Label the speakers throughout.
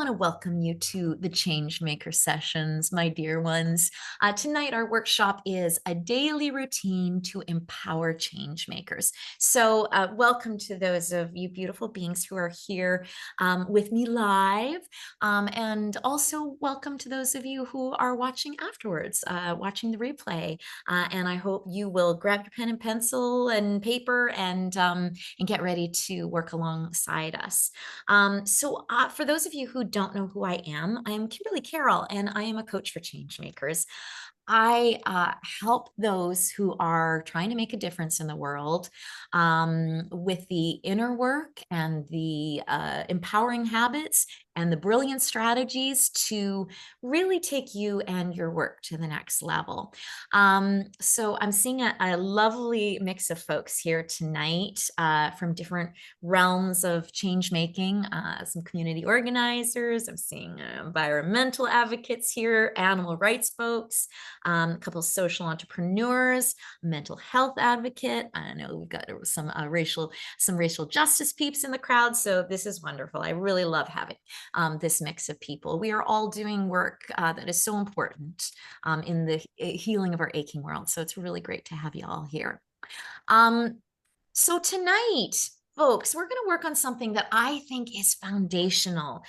Speaker 1: want to welcome you to the Changemaker Sessions, my dear ones. Tonight, our workshop is a daily routine to empower change makers. So welcome to those of you beautiful beings who are here with me live. And also welcome to those of you who are watching afterwards, watching the replay. And I hope you will grab your pen and pencil and paper and get ready to work alongside us. For those of you who don't know who I am Kimberly Carroll, and I am a coach for change makers. I help those who are trying to make a difference in the world with the inner work and the empowering habits and the brilliant strategies to really take you and your work to the next level. So I'm seeing a lovely mix of folks here tonight from different realms of change making, some community organizers. I'm seeing environmental advocates here, animal rights folks, a couple of social entrepreneurs, mental health advocate. I know we've got some racial justice peeps in the crowd. So this is wonderful. I really love having this mix of people. We are all doing work that is so important in the healing of our aching world. So it's really great to have you all here. So tonight, folks, we're going to work on something that I think is foundational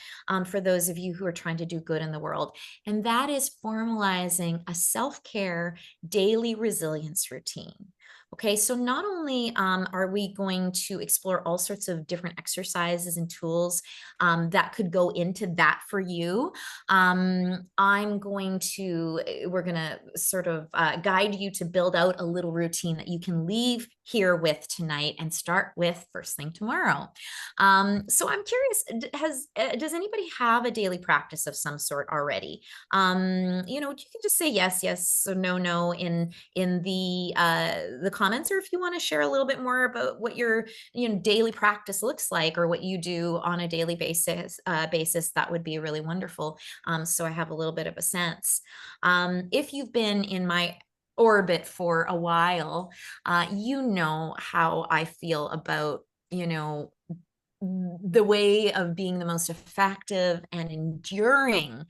Speaker 1: for those of you who are trying to do good in the world, and that is formalizing a self-care daily resilience routine. Okay, so not only are we going to explore all sorts of different exercises and tools that could go into that for you, we're going to sort of guide you to build out a little routine that you can leave here with tonight and start with first thing tomorrow. So I'm curious, does anybody have a daily practice of some sort already? You can just say yes, or no in the comments, or if you want to share a little bit more about what your daily practice looks like or what you do on a daily basis, that would be really wonderful. So I have a little bit of a sense. If you've been in my orbit for a while, you know how I feel about the way of being the most effective and enduring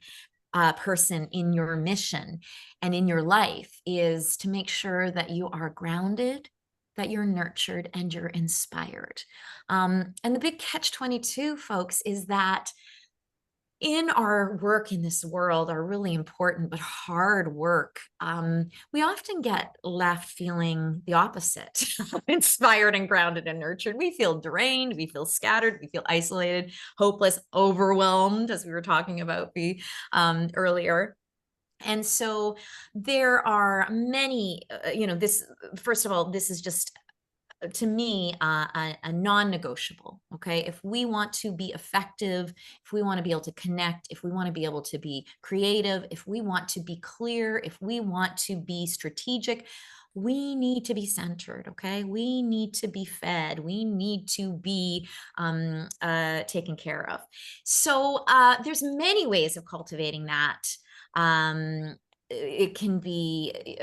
Speaker 1: person in your mission and in your life is to make sure that you are grounded, that you're nurtured, and you're inspired. And the big catch-22, folks, is that in our work in this world, our really important but hard work, we often get left feeling the opposite, inspired and grounded and nurtured. We feel drained, we feel scattered, we feel isolated, hopeless, overwhelmed, as we were talking about earlier. And so there are many, first of all, this is just to me, a non-negotiable. Okay, if we want to be effective, if we want to be able to connect, if we want to be able to be creative, if we want to be clear, if we want to be strategic, we need to be centered. Okay, we need to be fed, we need to be taken care of. So there's many ways of cultivating that. It can be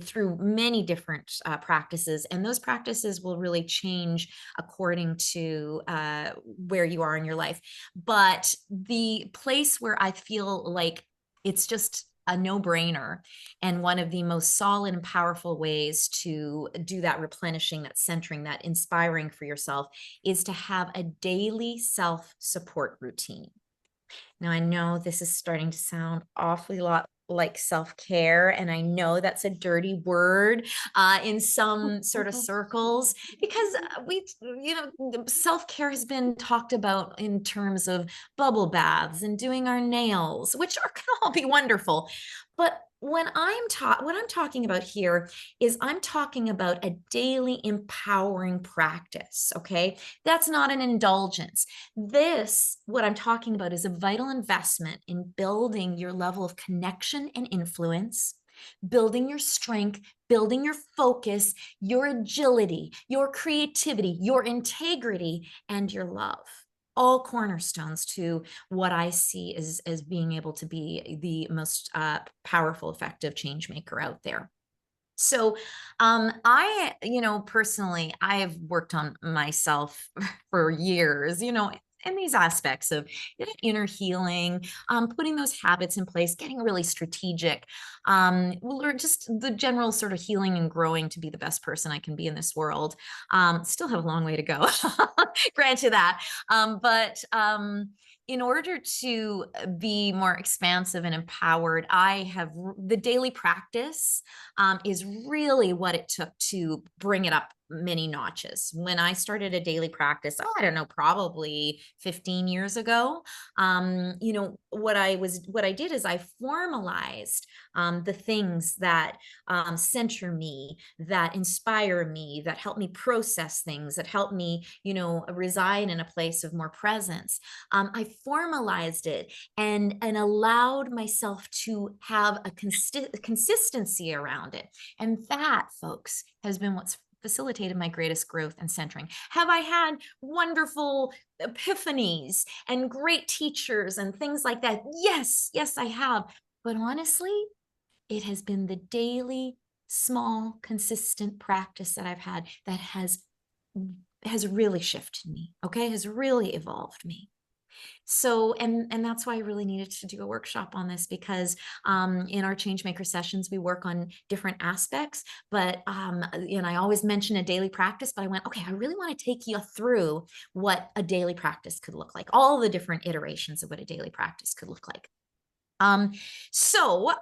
Speaker 1: through many different practices, and those practices will really change according to where you are in your life. But the place where I feel like it's just a no-brainer, and one of the most solid and powerful ways to do that replenishing, that centering, that inspiring for yourself, is to have a daily self-support routine. Now, I know this is starting to sound awfully lot like self-care, and I know that's a dirty word in some sort of circles, because self-care has been talked about in terms of bubble baths and doing our nails, which can all be wonderful. But what I'm talking about here is I'm talking about a daily empowering practice. Okay, that's not an indulgence. What I'm talking about is a vital investment in building your level of connection and influence, building your strength, building your focus, your agility, your creativity, your integrity, and your love. All cornerstones to what I see as being able to be the most powerful, effective change maker out there. So personally, I have worked on myself for years, in these aspects of inner healing, putting those habits in place, getting really strategic, or just the general sort of healing and growing to be the best person I can be in this world. Still have a long way to go, grant you that. But in order to be more expansive and empowered, I have the daily practice is really what it took to bring it up many notches. When I started a daily practice, oh, I don't know, probably 15 years ago, you know, what I did is I formalized the things that center me, that inspire me, that help me process things, that help me, you know, reside in a place of more presence. I formalized it and allowed myself to have a consistency around it. And that, folks, has been what's facilitated my greatest growth and centering. Have I had wonderful epiphanies and great teachers and things like that? Yes, yes, I have. But honestly, it has been the daily, small, consistent practice that I've had that has really shifted me, okay, has really evolved me. So, and that's why I really needed to do a workshop on this, because in our Changemaker sessions, we work on different aspects, but you know, I always mention a daily practice, but I went, okay, I really want to take you through what a daily practice could look like, all the different iterations of what a daily practice could look like. So,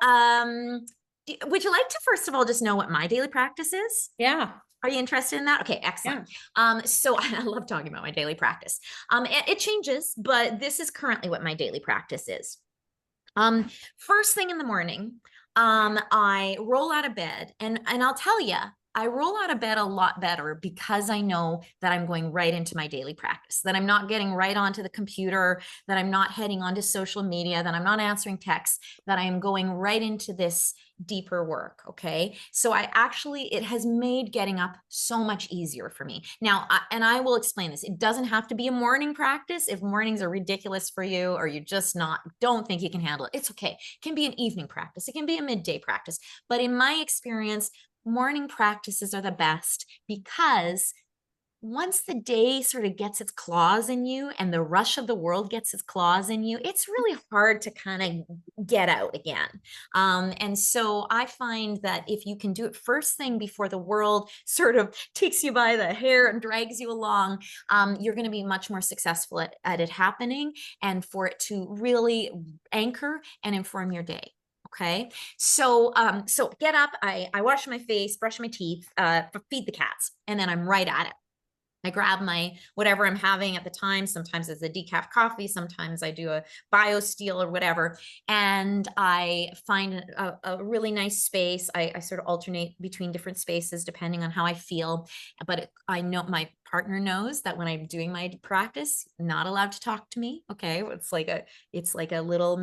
Speaker 1: would you like to first of all just know what my daily practice is?
Speaker 2: Yeah.
Speaker 1: Are you interested in that? Okay, excellent. So I love talking about my daily practice. It changes, but this is currently what my daily practice is. First thing in the morning, I roll out of bed, and I'll tell you, I roll out of bed a lot better because I know that I'm going right into my daily practice, that I'm not getting right onto the computer, that I'm not heading onto social media, that I'm not answering texts, that I am going right into this deeper work. Okay. So it has made getting up so much easier for me. Now, and I will explain this. It doesn't have to be a morning practice. If mornings are ridiculous for you, or you just don't think you can handle it, it's okay. It can be an evening practice. It can be a midday practice. But in my experience, morning practices are the best, because once the day sort of gets its claws in you and the rush of the world gets its claws in you, it's really hard to kind of get out again. And so I find that if you can do it first thing before the world sort of takes you by the hair and drags you along, you're going to be much more successful at it happening, and for it to really anchor and inform your day. Okay. So, so get up, I wash my face, brush my teeth, feed the cats, and then I'm right at it. I grab my whatever I'm having at the time. Sometimes it's a decaf coffee. Sometimes I do a BioSteel or whatever. And I find a really nice space. I sort of alternate between different spaces depending on how I feel. But I know my partner knows that when I'm doing my practice, not allowed to talk to me. Okay. It's like a little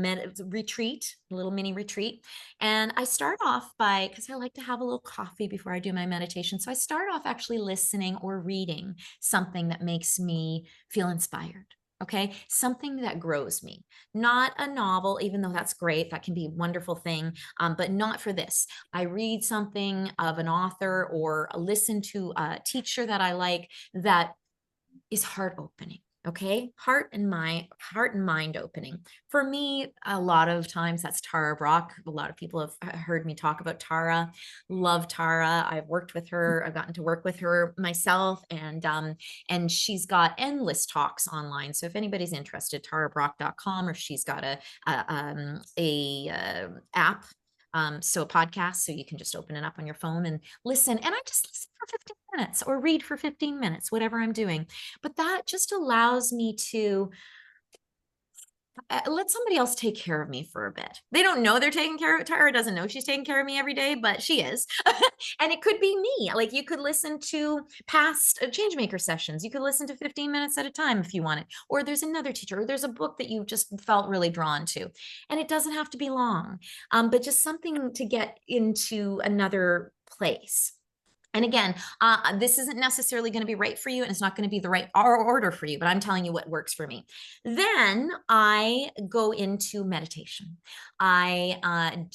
Speaker 1: retreat, a little mini retreat. And I start off because I like to have a little coffee before I do my meditation. So I start off actually listening or reading something that makes me feel inspired. Okay. Something that grows me, not a novel, even though that's great. That can be a wonderful thing. But not for this. I read something of an author or listen to a teacher that I like that is heart opening. Okay. Heart and mind opening. For me, a lot of times that's Tara Brach. A lot of people have heard me talk about Tara. Love Tara. I've worked with her. I've gotten to work with her myself, and she's got endless talks online. So if anybody's interested, tarabrach.com, or she's got a app. So a podcast, so you can just open it up on your phone and listen. And I just listen for 15 minutes or read for 15 minutes, whatever I'm doing. But that just allows me to let somebody else take care of me for a bit. They don't know they're taking care of Tara doesn't know she's taking care of me every day, but she is. And it could be me. Like, you could listen to past Changemaker sessions. You could listen to 15 minutes at a time if you want it. Or there's another teacher, or there's a book that you just felt really drawn to. And it doesn't have to be long, but just something to get into another place. And again, this isn't necessarily going to be right for you, and it's not going to be the right order for you, but I'm telling you what works for me. Then I go into meditation. I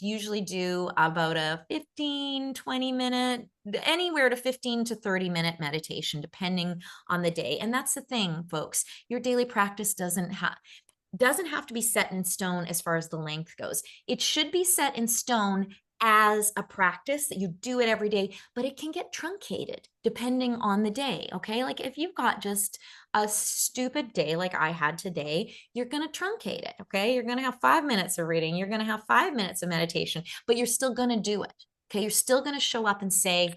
Speaker 1: usually do about a 15, 20 minute, anywhere to 15 to 30-minute meditation, depending on the day. And that's the thing, folks. Your daily practice doesn't have to be set in stone as far as the length goes. It should be set in stone as a practice that you do it every day, but it can get truncated depending on the day. Okay. Like if you've got just a stupid day like I had today, you're going to truncate it. Okay. You're going to have 5 minutes of reading. You're going to have 5 minutes of meditation, but you're still going to do it. Okay. You're still going to show up and say,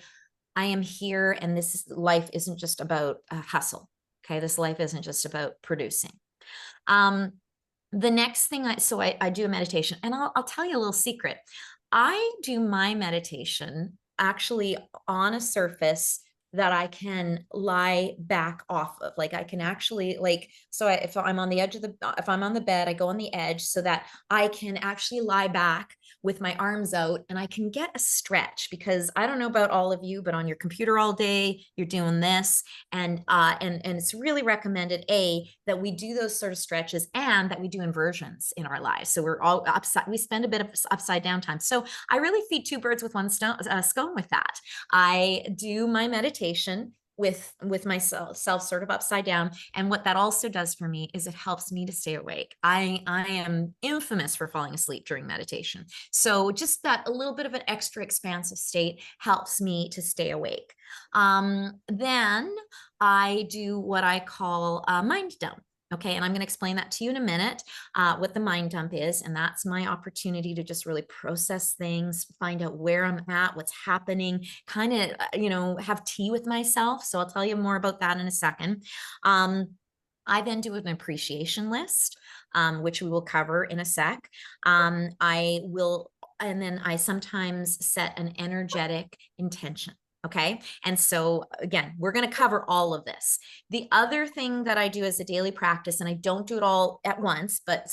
Speaker 1: I am here, and life isn't just about hustle. Okay. This life isn't just about producing. The next thing I do a meditation, and I'll tell you a little secret. I do my meditation actually on a surface that I can lie back off of. Like I can actually if I'm on the edge of if I'm on the bed, I go on the edge so that I can actually lie back with my arms out and I can get a stretch, because I don't know about all of you, but on your computer all day, you're doing this. And it's really recommended, that we do those sort of stretches and that we do inversions in our lives. So we're all upside, we spend a bit of upside down time. So I really feed two birds with one stone, scone with that. I do my meditation with myself sort of upside down, and what that also does for me is it helps me to stay awake. I am infamous for falling asleep during meditation, so just that a little bit of an extra expansive state helps me to stay awake. Then I do what I call a mind dump. Okay, and I'm going to explain that to you in a minute, what the mind dump is. And that's my opportunity to just really process things, find out where I'm at, what's happening, kind of, have tea with myself. So I'll tell you more about that in a second. I then do an appreciation list, which we will cover in a sec. And then I sometimes set an energetic intention. Okay. And so again, we're going to cover all of this. The other thing that I do as a daily practice, and I don't do it all at once, but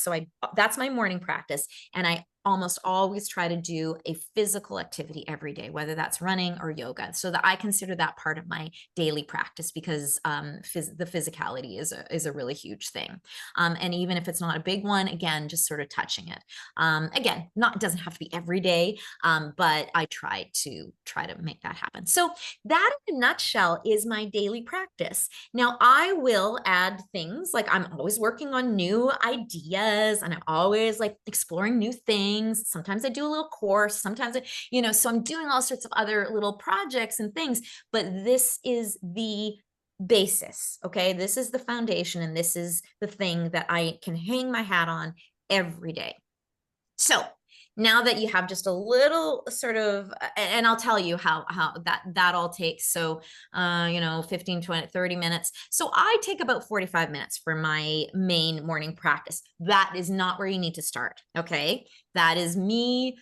Speaker 1: that's my morning practice. And I almost always try to do a physical activity every day, whether that's running or yoga, so that I consider that part of my daily practice, because the physicality is a really huge thing. And even if it's not a big one, again, just sort of touching it. Again, it doesn't have to be every day, but I try to make that happen. So that in a nutshell is my daily practice. Now I will add things, like I'm always working on new ideas, and I'm always like exploring new things. Sometimes I do a little course, sometimes so I'm doing all sorts of other little projects and things, but this is the basis. Okay. This is the foundation, and this is the thing that I can hang my hat on every day. So now that you have just a little sort of, and I'll tell you how that all takes. So, 15, 20, 30 minutes. So I take about 45 minutes for my main morning practice. That is not where you need to start. Okay. That is me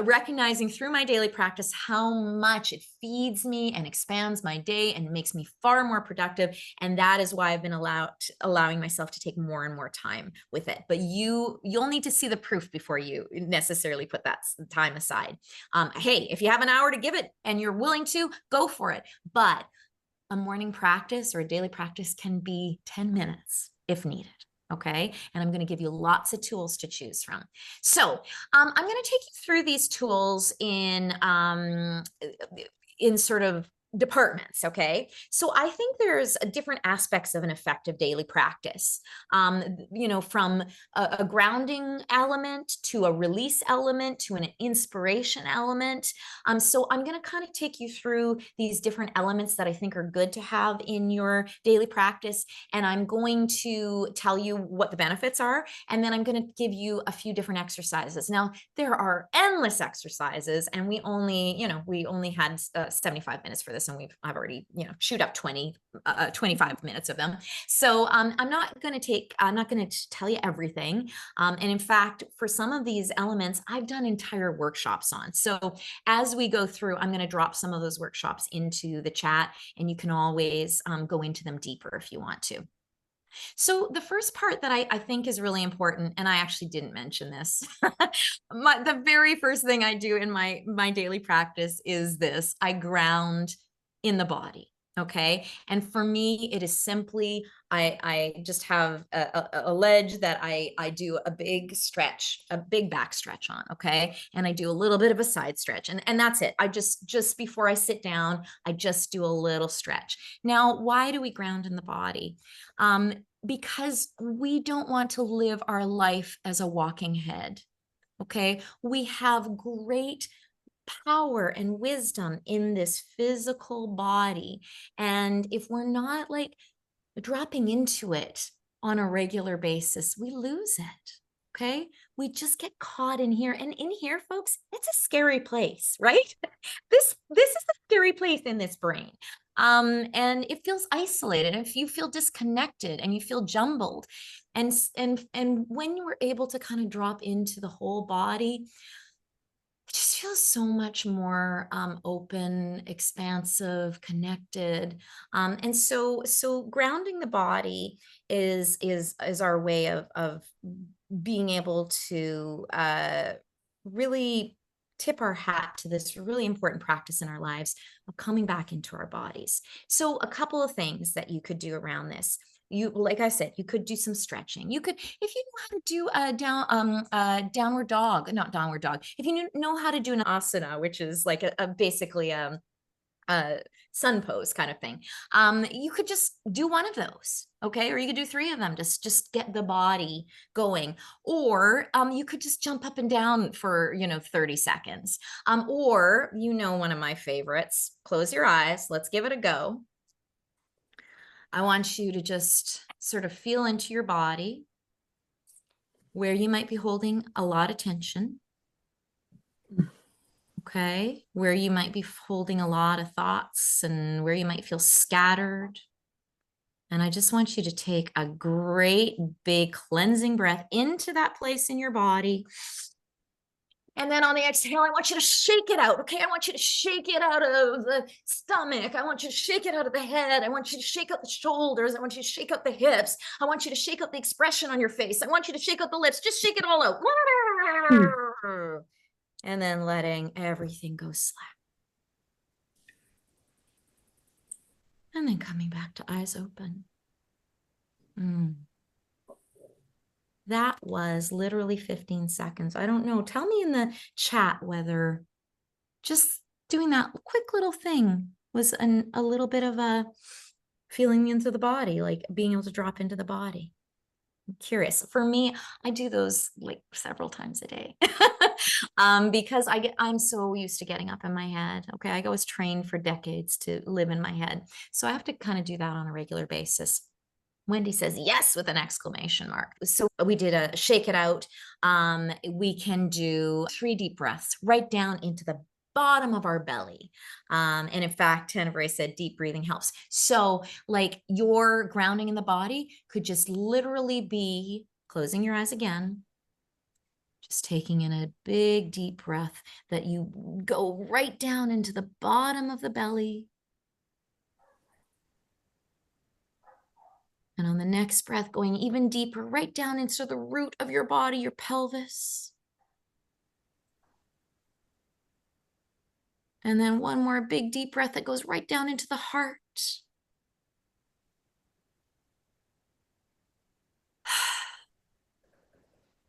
Speaker 1: recognizing through my daily practice how much it feeds me and expands my day and makes me far more productive. And that is why I've been allowing myself to take more and more time with it. But you'll need to see the proof before you necessarily put that time aside. Hey, if you have an hour to give it and you're willing to, go for it. But a morning practice or a daily practice can be 10 minutes if needed. Okay. And I'm going to give you lots of tools to choose from. So I'm going to take you through these tools in sort of departments. Okay. So I think there's different aspects of an effective daily practice, from a grounding element to a release element to an inspiration element. So I'm going to kind of take you through these different elements that I think are good to have in your daily practice. And I'm going to tell you what the benefits are. And then I'm going to give you a few different exercises. Now, there are endless exercises, and we only had 75 minutes for this. And I've already, chewed up 25 minutes of them. So I'm not going to tell you everything. And in fact, for some of these elements, I've done entire workshops on. So as we go through, I'm going to drop some of those workshops into the chat, and you can always go into them deeper if you want to. So the first part that I think is really important, and I actually didn't mention this, the very first thing I do in my daily practice is this: I ground in the body. Okay. And for me, it is simply, I just have a ledge that I do a big stretch, a big back stretch on. Okay. And I do a little bit of a side stretch, and that's it. I just before I sit down, I just do a little stretch. Now, why do we ground in the body? Because we don't want to live our life as a walking head. Okay. We have great power and wisdom in this physical body. And if we're not like dropping into it on a regular basis, we lose it. Okay. We just get caught in here. And in here, folks, it's a scary place, right? This is a scary place in this brain. And it feels isolated. If you feel disconnected and you feel jumbled, and when you were able to kind of drop into the whole body, it just feels so much more open, expansive, connected. And so grounding the body is our way of being able to really tip our hat to this really important practice in our lives of coming back into our bodies. So a couple of things that you could do around this. You, like I said, you could do some stretching. You could, if you know how to do a downward dog, not downward dog. If you know how to do an asana, which is like basically sun pose kind of thing, you could just do one of those. Okay. Or you could do three of them. Just get the body going. Or you could just jump up and down for, 30 seconds. Or, one of my favorites, close your eyes. Let's give it a go. I want you to just sort of feel into your body where you might be holding a lot of tension. Okay. Where you might be holding a lot of thoughts and where you might feel scattered. And I just want you to take a great big cleansing breath into that place in your body. And then on the exhale, I want you to shake it out. Okay. I want you to shake it out of the stomach. I want you to shake it out of the head. I want you to shake out the shoulders. I want you to shake out the hips. I want you to shake out the expression on your face. I want you to shake out the lips. Just shake it all out. And then letting everything go slack. And then coming back to eyes open. That was literally 15 seconds. I don't know. Tell me in the chat whether just doing that quick little thing was a little bit of a feeling into the body, like being able to drop into the body. I'm curious. For me, I do those like several times a day because I'm so used to getting up in my head. Okay. I was trained for decades to live in my head. So I have to kind of do that on a regular basis. Wendy says yes with an exclamation mark. So we did a shake it out. We can do 3 deep breaths right down into the bottom of our belly. And in fact, Tenebray said deep breathing helps. So like your grounding in the body could just literally be closing your eyes again, just taking in a big deep breath that you go right down into the bottom of the belly. And on the next breath, going even deeper, right down into the root of your body, your pelvis. And then one more big deep breath that goes right down into the heart.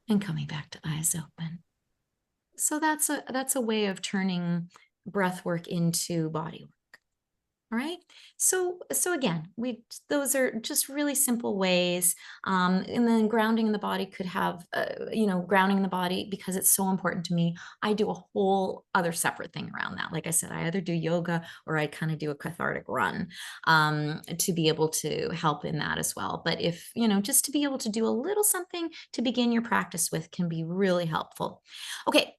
Speaker 1: And coming back to eyes open. So that's a way of turning breath work into body work. All right. So again, those are just really simple ways. And then grounding in the body could have, grounding in the body, because it's so important to me. I do a whole other separate thing around that. Like I said, I either do yoga or I kind of do a cathartic run to be able to help in that as well. But if, just to be able to do a little something to begin your practice with can be really helpful. Okay.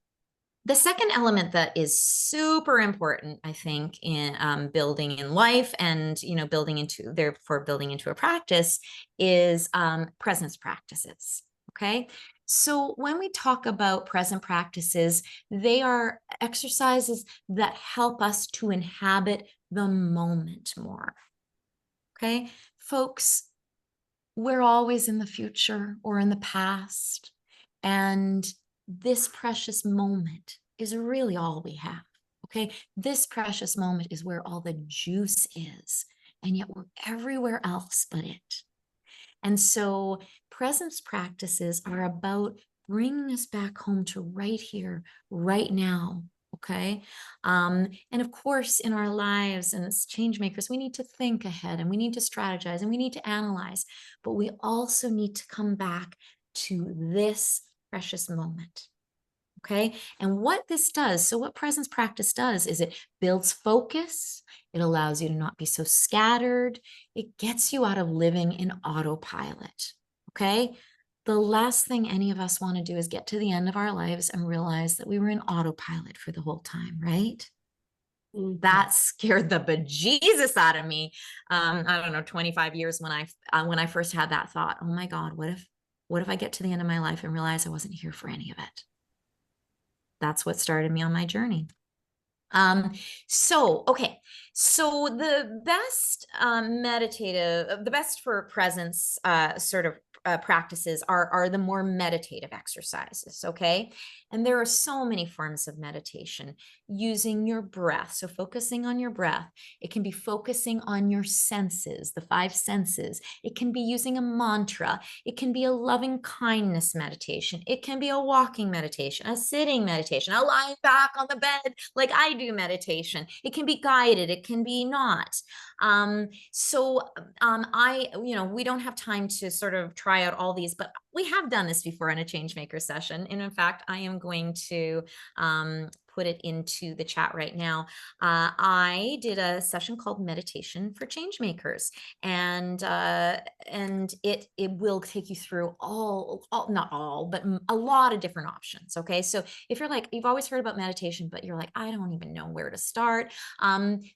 Speaker 1: The second element that is super important, I think, in building in life and, building into a practice is presence practices. Okay. So when we talk about present practices, they are exercises that help us to inhabit the moment more. Okay. Folks, we're always in the future or in the past. And this precious moment is really all we have. Okay, this precious moment is where all the juice is, and yet we're everywhere else but it. And so presence practices are about bringing us back home to right here, right now. Okay. And of course, in our lives and as change makers, we need to think ahead and we need to strategize and we need to analyze, but we also need to come back to this precious moment. Okay. And what this does, so what presence practice does is it builds focus. It allows you to not be so scattered. It gets you out of living in autopilot. Okay. The last thing any of us want to do is get to the end of our lives and realize that we were in autopilot for the whole time, right? That scared the bejesus out of me. I don't know, 25 years when I first had that thought. Oh my God, what if I get to the end of my life and realize I wasn't here for any of it? That's what started me on my journey. Okay. So the best the best for presence sort of practices are the more meditative exercises. Okay. And there are so many forms of meditation using your breath. So focusing on your breath, it can be focusing on your senses, the five senses. It can be using a mantra. It can be a loving kindness meditation. It can be a walking meditation, a sitting meditation, a lying back on the bed like I do meditation. It can be guided. It can be not. We don't have time to sort of try out all these, but we have done this before in a Changemaker session. And in fact, I am going to put it into the chat right now. I did a session called Meditation for Changemakers, and it will take you through all not all, but a lot of different options. Okay, so if you're like you've always heard about meditation, but you're like I don't even know where to start,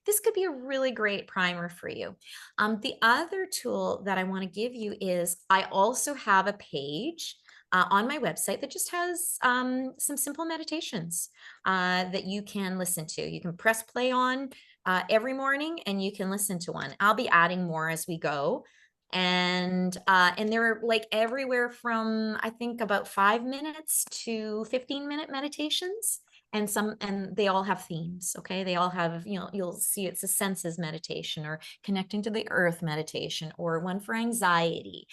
Speaker 1: this could be a really great primer for you. The other tool that I want to give you is I also have a page on my website that just has some simple meditations that you can listen to. You can press play on every morning and you can listen to one. I'll be adding more as we go. And they're like everywhere from I think about 5 minutes to 15-minute meditations. And they all have themes. Okay, they all have, you'll see it's a senses meditation or connecting to the earth meditation, or one for anxiety,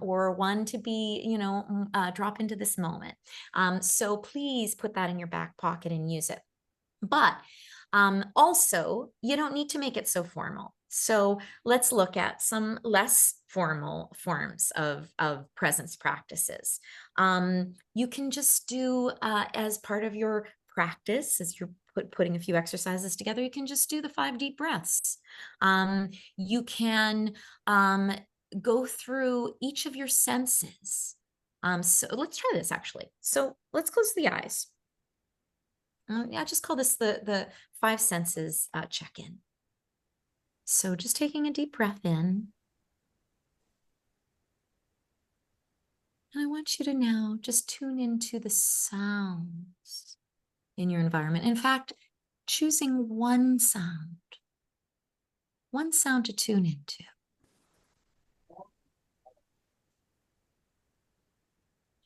Speaker 1: or one to be, drop into this moment. So please put that in your back pocket and use it. But also, you don't need to make it so formal. So let's look at some less formal forms of presence practices. You can just do as part of your practice, as you're putting a few exercises together, you can just do the 5 deep breaths. You can go through each of your senses. So let's try this actually. So let's close the eyes. I just call this the 5 senses check-in. So just taking a deep breath in. And I want you to now just tune into the sounds in your environment. In fact, choosing one sound to tune into.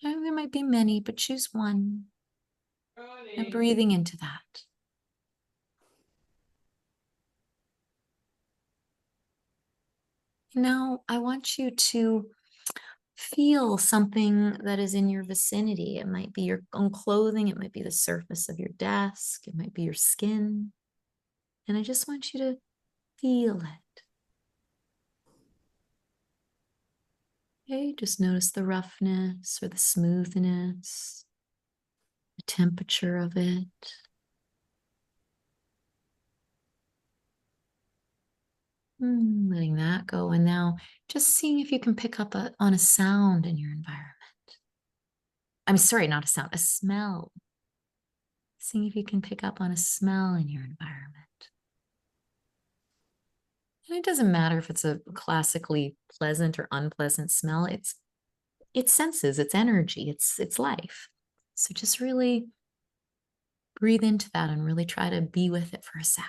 Speaker 1: There might be many, but choose one and breathing into that. Now, I want you to feel something that is in your vicinity. It might be your own clothing. It might be the surface of your desk. It might be your skin. And I just want you to feel it. Okay, just notice the roughness or the smoothness, the temperature of it. Letting that go. And now just seeing if you can pick up on a sound in your environment. I'm sorry, not a sound, a smell. Seeing if you can pick up on a smell in your environment. And it doesn't matter if it's a classically pleasant or unpleasant smell. It's senses, it's energy, it's life. So just really breathe into that and really try to be with it for a sec.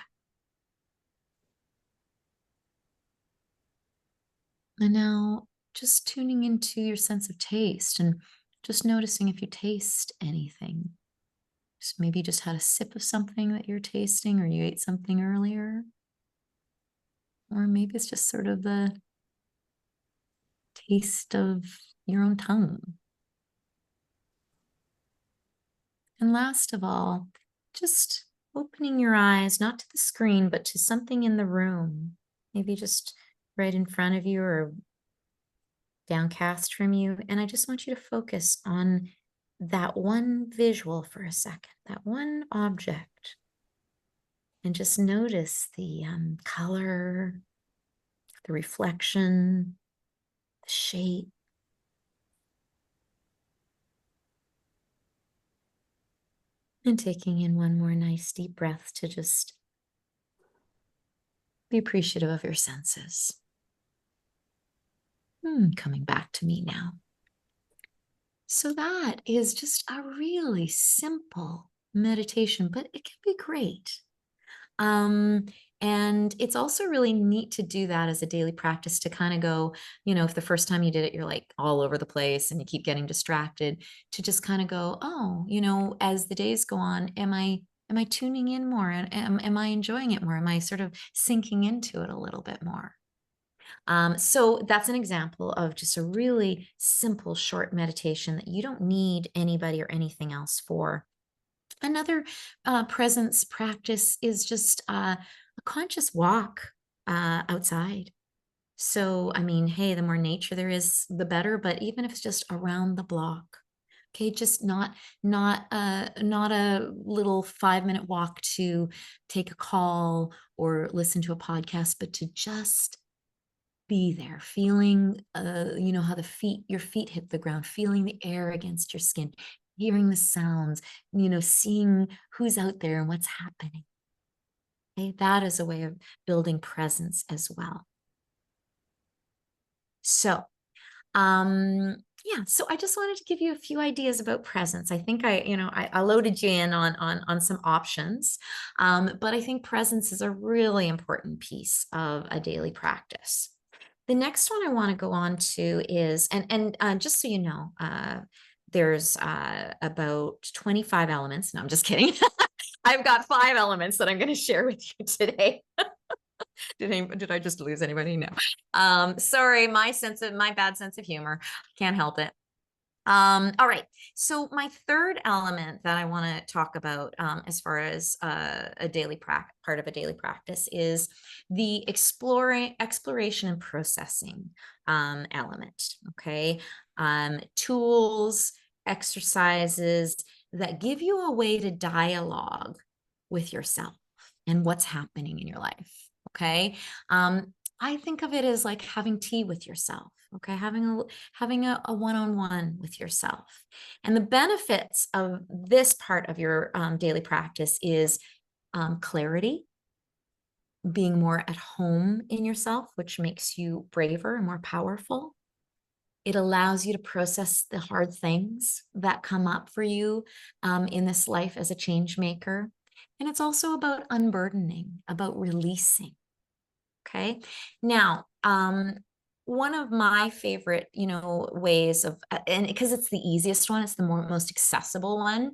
Speaker 1: And now just tuning into your sense of taste and just noticing if you taste anything. So maybe you just had a sip of something that you're tasting, or you ate something earlier. Or maybe it's just sort of the taste of your own tongue. And last of all, just opening your eyes, not to the screen, but to something in the room, maybe just right in front of you or downcast from you. And I just want you to focus on that one visual for a second, that one object, and just notice the color, the reflection, the shape. And taking in one more nice deep breath to just be appreciative of your senses. Coming back to me now. So that is just a really simple meditation, but it can be great. And it's also really neat to do that as a daily practice, to kind of go, if the first time you did it, you're like all over the place and you keep getting distracted, to just kind of go, oh, as the days go on, am I tuning in more? And am I enjoying it more? Am I sort of sinking into it a little bit more? So that's an example of just a really simple, short meditation that you don't need anybody or anything else for. Another presence practice is just a conscious walk outside. So, I mean, hey, the more nature there is, the better. But even if it's just around the block, okay, just not a little 5-minute walk to take a call or listen to a podcast, but to just be there, feeling, how your feet hit the ground, feeling the air against your skin, hearing the sounds, seeing who's out there and what's happening. Okay, that is a way of building presence as well. So, yeah, so I just wanted to give you a few ideas about presence. I think I loaded you in on some options, but I think presence is a really important piece of a daily practice. The next one I want to go on to is, and just so you know, there's about 25 elements. No, I'm just kidding. I've got 5 elements that I'm going to share with you today. Did I just lose anybody? No. Sorry, my bad sense of humor. Can't help it. All right. So my third element that I want to talk about as far as a daily part of a daily practice is the exploration and processing element. Okay. Tools, exercises that give you a way to dialogue with yourself and what's happening in your life. Okay. I think of it as like having tea with yourself. Okay, having a one-on-one with yourself. And the benefits of this part of your daily practice is clarity, being more at home in yourself, which makes you braver and more powerful. It allows you to process the hard things that come up for you in this life as a change maker. And it's also about unburdening, about releasing. Okay. Now, one of my favorite, ways of, and because it's the easiest one, it's the most accessible one.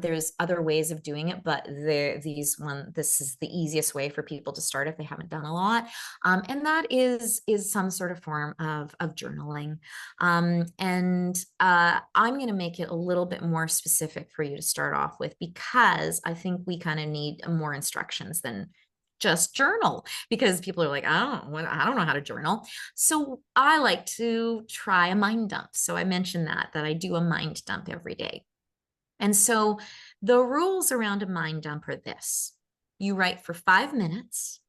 Speaker 1: There's other ways of doing it, but this is the easiest way for people to start if they haven't done a lot. And that is some sort of form of journaling. And I'm going to make it a little bit more specific for you to start off with, because I think we kind of need more instructions than just journal, because people are like, I don't know how to journal. So I like to try a mind dump. So I mentioned that I do a mind dump every day. And so the rules around a mind dump are this: you write for 5 minutes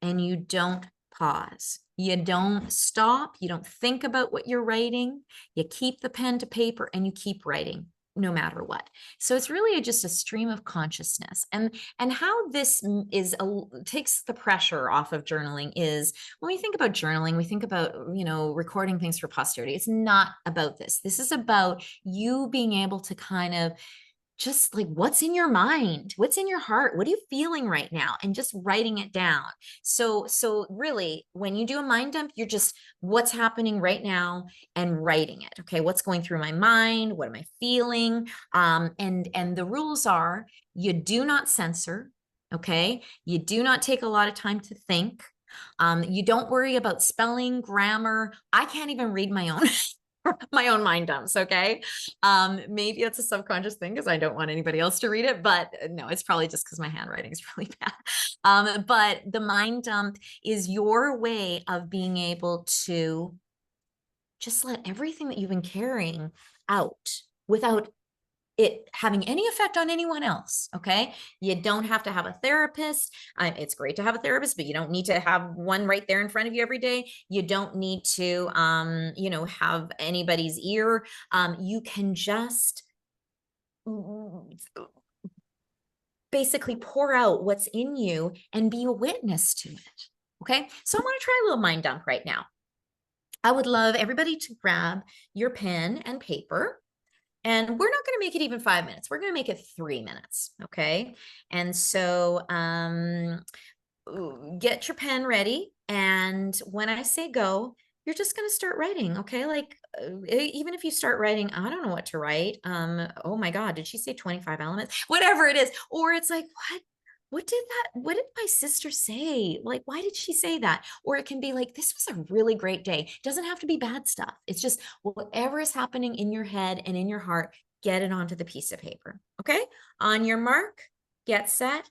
Speaker 1: and you don't pause. You don't stop. You don't think about what you're writing. You keep the pen to paper and you keep writing no matter what. So it's really just a stream of consciousness. And how this takes the pressure off of journaling is, when we think about journaling, we think about, recording things for posterity. It's not about this. This is about you being able to kind of just like what's in your mind, what's in your heart, what are you feeling right now, and just writing it down. So really when you do a mind dump, you're just what's happening right now and writing it. Okay, what's going through my mind, what am I feeling? And the rules are you do not censor. Okay, you do not take a lot of time to think. You don't worry about spelling, grammar. I can't even read my own my own mind dumps. Okay. Maybe it's a subconscious thing because I don't want anybody else to read it, but no, it's probably just because my handwriting is really bad. But the mind dump is your way of being able to just let everything that you've been carrying out without it having any effect on anyone else. Okay. You don't have to have a therapist. It's great to have a therapist, but you don't need to have one right there in front of you every day. You don't need to, have anybody's ear. You can just basically pour out what's in you and be a witness to it. Okay. So I want to try a little mind dump right now. I would love everybody to grab your pen and paper. And we're not going to make it even 5 minutes. We're going to make it 3 minutes. Okay. And so get your pen ready. And when I say go, you're just going to start writing. Okay. Like even if you start writing, I don't know what to write. Oh my God, did she say 25 elements? Whatever it is. Or it's like, what did my sister say? Like, why did she say that? Or it can be like, this was a really great day. It doesn't have to be bad stuff. It's just whatever is happening in your head and in your heart, get it onto the piece of paper. Okay. On your mark, get set.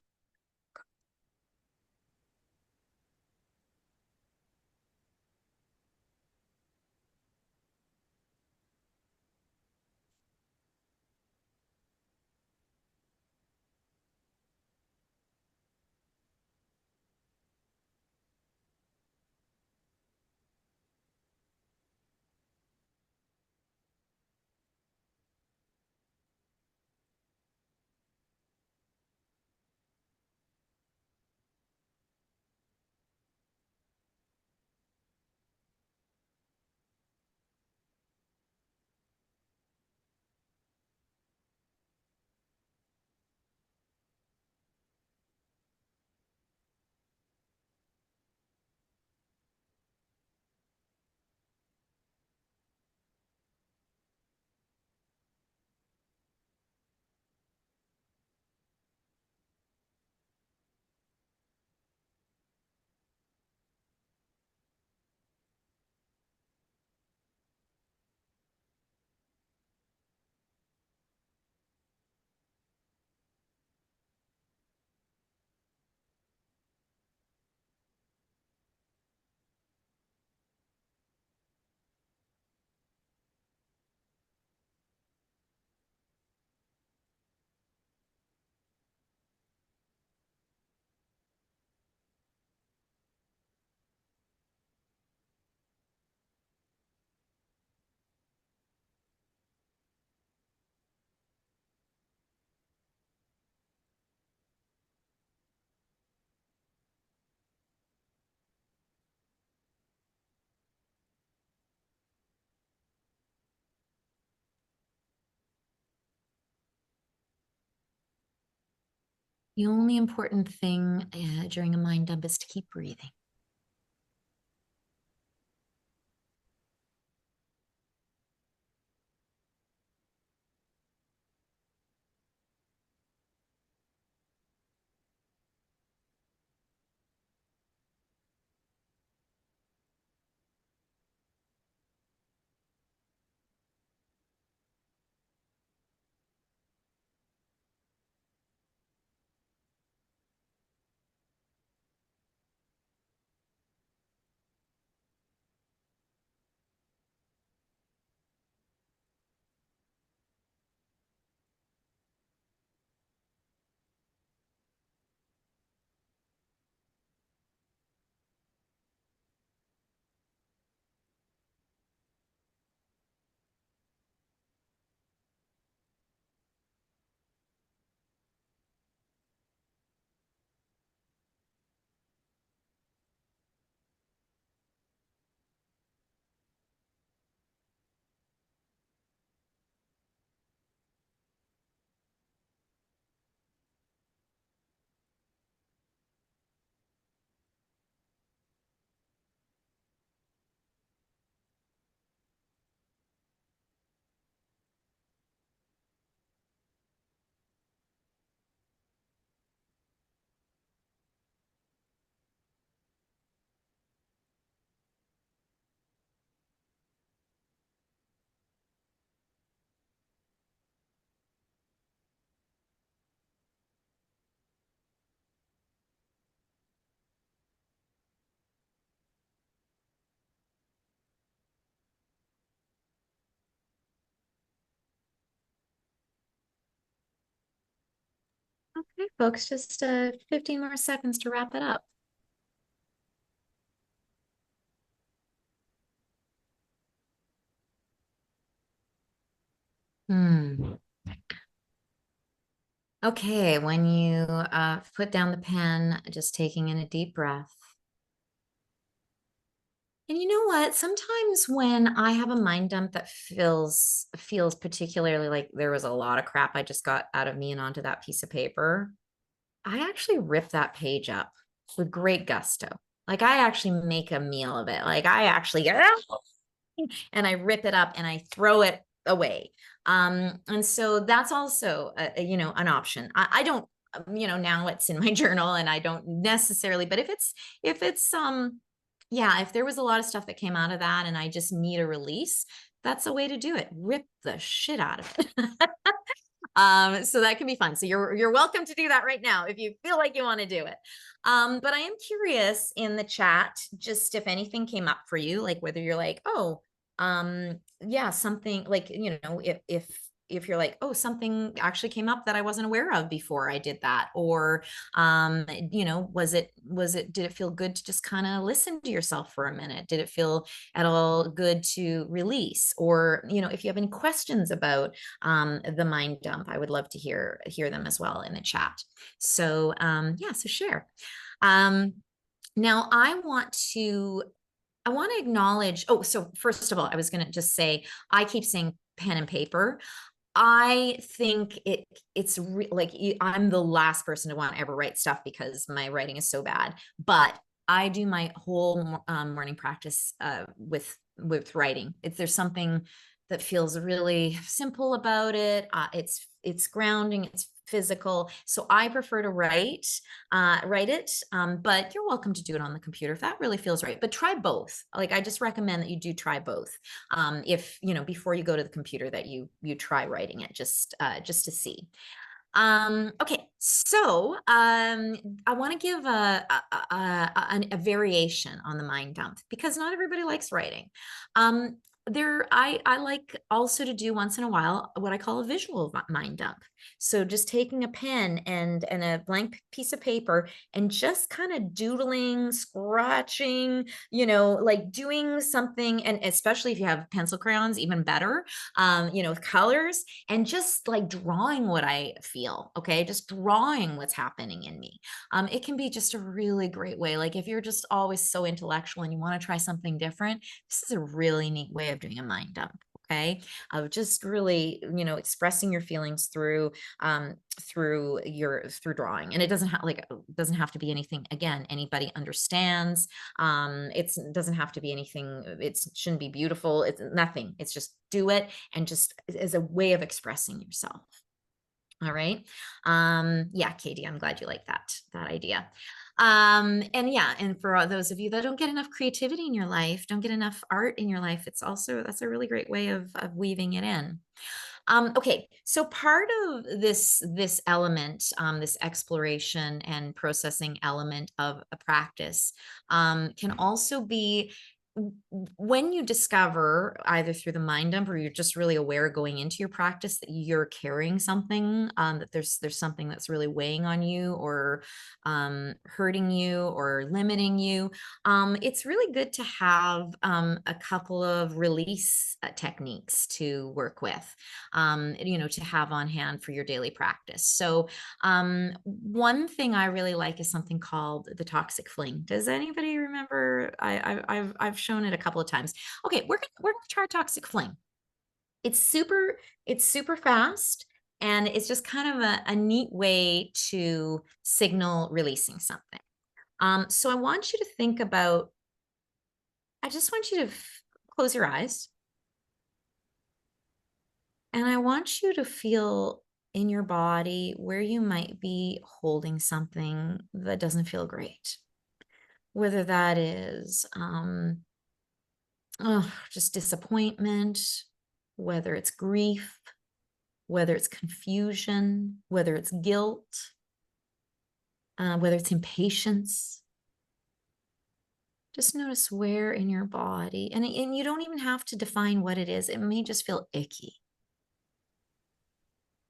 Speaker 1: The only important thing during a mind dump is to keep breathing. Okay, folks, just 15 more seconds to wrap it up. Okay, when you put down the pen, just taking in a deep breath. And you know what? Sometimes when I have a mind dump that feels particularly like there was a lot of crap I just got out of me and onto that piece of paper, I actually rip that page up with great gusto. Like I actually make a meal of it. Like I actually get and I rip it up and I throw it away. And so that's also an option. I don't, now it's in my journal and I don't necessarily, but if it's yeah, if there was a lot of stuff that came out of that and I just need a release, that's a way to do it. Rip the shit out of it. So that can be fun. So you're welcome to do that right now if you feel like you want to do it. But I am curious in the chat, just if anything came up for you, like whether you're like, oh, yeah, something like, if you're like, oh, something actually came up that I wasn't aware of before I did that, or did it feel good to just kind of listen to yourself for a minute? Did it feel at all good to release? Or, if you have any questions about the mind dump, I would love to hear them as well in the chat. So yeah, so share. Now I want to acknowledge, oh, so first of all, I was going to just say, I keep saying pen and paper. I think like I'm the last person to want to ever write stuff because my writing is so bad. But I do my whole morning practice with writing. If there's something that feels really simple about it, it's grounding, it's physical. So I prefer to write it. But you're welcome to do it on the computer if that really feels right. But try both. Like I just recommend that you do try both. If before you go to the computer, that you try writing it just to see. Okay, so I want to give a variation on the mind dump because not everybody likes writing. I like also to do once in a while what I call a visual mind dump. So just taking a pen and a blank piece of paper and just kind of doodling, scratching, like doing something, and especially if you have pencil crayons, even better, with colors, and just like drawing what I feel. Okay, just drawing what's happening in me. It can be just a really great way. Like if you're just always so intellectual and you want to try something different, this is a really neat way of doing a mind dump. Okay, of just really expressing your feelings through drawing. And it doesn't have to be anything, again, anybody understands. It doesn't have to be anything, it shouldn't be beautiful, it's nothing, it's just do it, and just as a way of expressing yourself. All right. Yeah, Katie, I'm glad you like that idea. And yeah, and for those of you that don't get enough creativity in your life, don't get enough art in your life, that's a really great way of weaving it in. Okay, so part of this element, this exploration and processing element of a practice, can also be when you discover, either through the mind dump or you're just really aware going into your practice, that you're carrying something, that there's something that's really weighing on you, or hurting you, or limiting you. It's really good to have a couple of release techniques to work with, to have on hand for your daily practice. So one thing I really like is something called the toxic fling. Does anybody remember? I've shown it a couple of times. Okay, we're gonna try toxic fling. It's super fast, and it's just kind of a neat way to signal releasing something. So I want you to think about, I just want you to close your eyes, and I want you to feel in your body where you might be holding something that doesn't feel great. Whether that is just disappointment, whether it's grief, whether it's confusion, whether it's guilt, whether it's impatience. Just notice where in your body, and you don't even have to define what it is. It may just feel icky.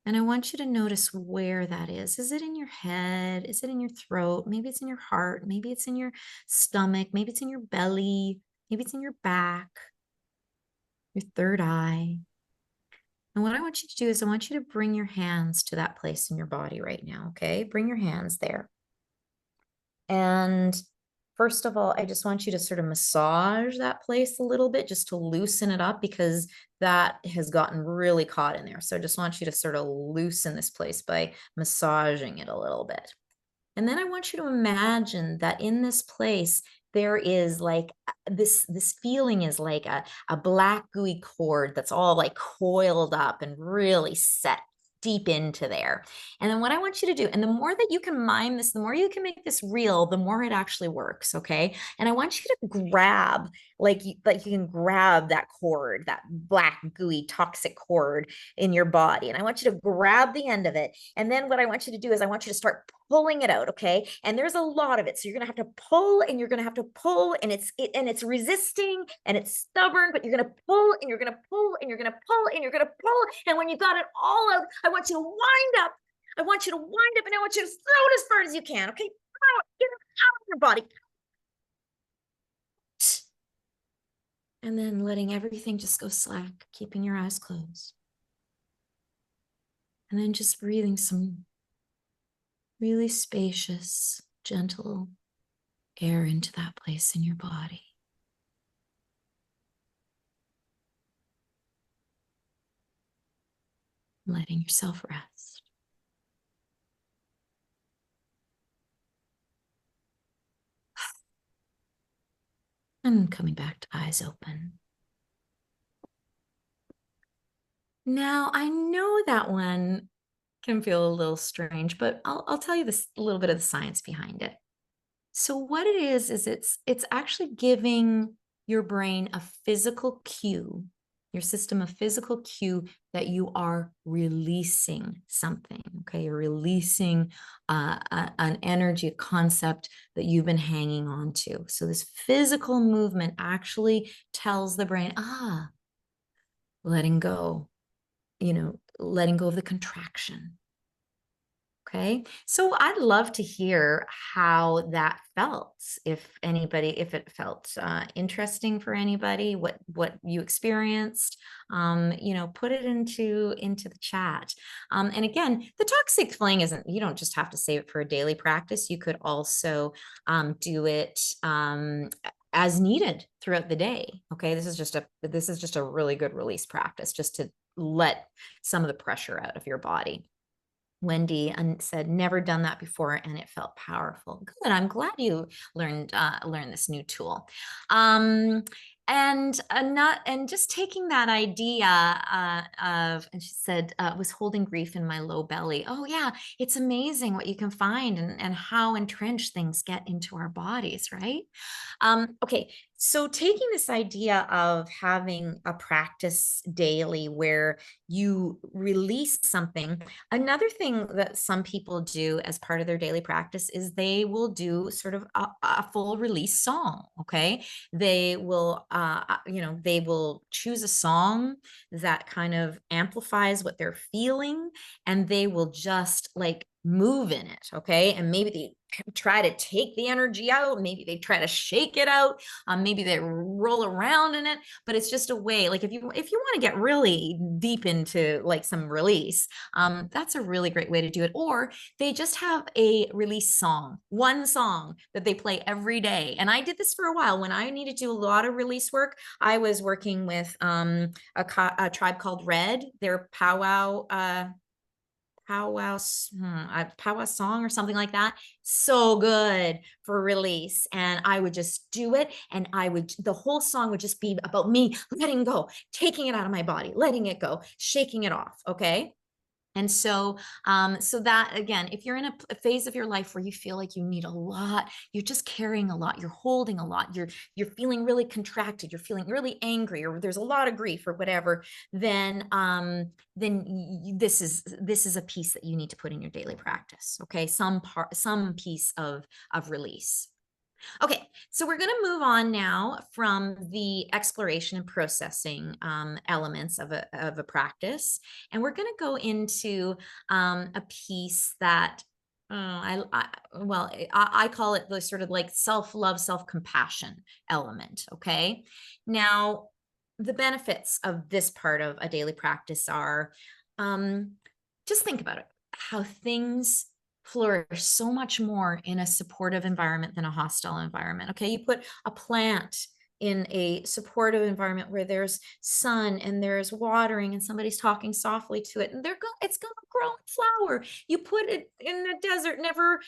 Speaker 1: And I want you to notice where that is. Is it in your head? Is it in your throat? Maybe it's in your heart. Maybe it's in your stomach. Maybe it's in your belly. Maybe it's in your back, your third eye. And what I want you to do is I want you to bring your hands to that place in your body right now, okay? Bring your hands there. And first of all, I just want you to sort of massage that place a little bit just to loosen it up because that has gotten really caught in there. So I just want you to sort of loosen this place by massaging it a little bit. And then I want you to imagine that in this place, there is like this feeling is like a black gooey cord that's all like coiled up and really set deep into there. And then what I want you to do, and the more that you can mime this, the more you can make this real, the more it actually works, okay? And I want you to grab, like you can grab that cord, that black gooey toxic cord in your body. And I want you to grab the end of it. And then what I want you to do is I want you to start pulling it out, okay? And there's a lot of it. So you're gonna have to pull and you're gonna have to pull and it's resisting and it's stubborn, but you're gonna pull and you're gonna pull and you're gonna pull and you're gonna pull. And when you got it all out, I want you to wind up. I want you to wind up and I want you to throw it as far as you can, okay? Get it out of your body. And then letting everything just go slack, keeping your eyes closed. And then just breathing some really spacious, gentle air into that place in your body. Letting yourself rest. And coming back to eyes open. Now, I know that one can feel a little strange, but I'll tell you this a little bit of the science behind it. So what it is it's actually giving your brain a physical cue, your system a physical cue that you are releasing something, okay? You're releasing an energy, a concept that you've been hanging on to. So this physical movement actually tells the brain, letting go, letting go of the contraction. Okay, so I'd love to hear how that felt. If it felt interesting for anybody, what you experienced, put it into the chat. And again, the toxic fling isn't. You don't just have to save it for a daily practice. You could also do it as needed throughout the day. Okay, this is just a really good release practice, just to let some of the pressure out of your body. Wendy said, never done that before and it felt powerful. Good. I'm glad you learned this new tool. And just taking that idea of, and she said, was holding grief in my low belly. Oh yeah, it's amazing what you can find and how entrenched things get into our bodies, right? Okay, so taking this idea of having a practice daily where you release something, another thing that some people do as part of their daily practice is they will do sort of a full release song, okay? They will, they will choose a song that kind of amplifies what they're feeling, and they will just like move in it, okay? And maybe they try to take the energy out, maybe they try to shake it out, maybe they roll around in it, but it's just a way, like if you want to get really deep into like some release, that's a really great way to do it. Or they just have a release song, one song that they play every day. And I did this for a while when I needed to do a lot of release work. I was working with a tribe called Red, their powwow powwow song or something like that. So good for release. And I would just do it. And the whole song would just be about me letting go, taking it out of my body, letting it go, shaking it off. Okay. And so that, again, if you're in a phase of your life where you feel like you need a lot, you're just carrying a lot, you're holding a lot, you're feeling really contracted, you're feeling really angry, or there's a lot of grief or whatever, then this is a piece that you need to put in your daily practice. Okay, some piece of release. Okay, so we're going to move on now from the exploration and processing elements of a practice, and we're going to go into a piece that I call it the sort of like self-love, self-compassion element. Okay, now the benefits of this part of a daily practice are um, just think about it, how things flourish so much more in a supportive environment than a hostile environment. Okay, you put a plant in a supportive environment where there's sun and there's watering and somebody's talking softly to it, and it's going to grow and flower. You put it in the desert, never,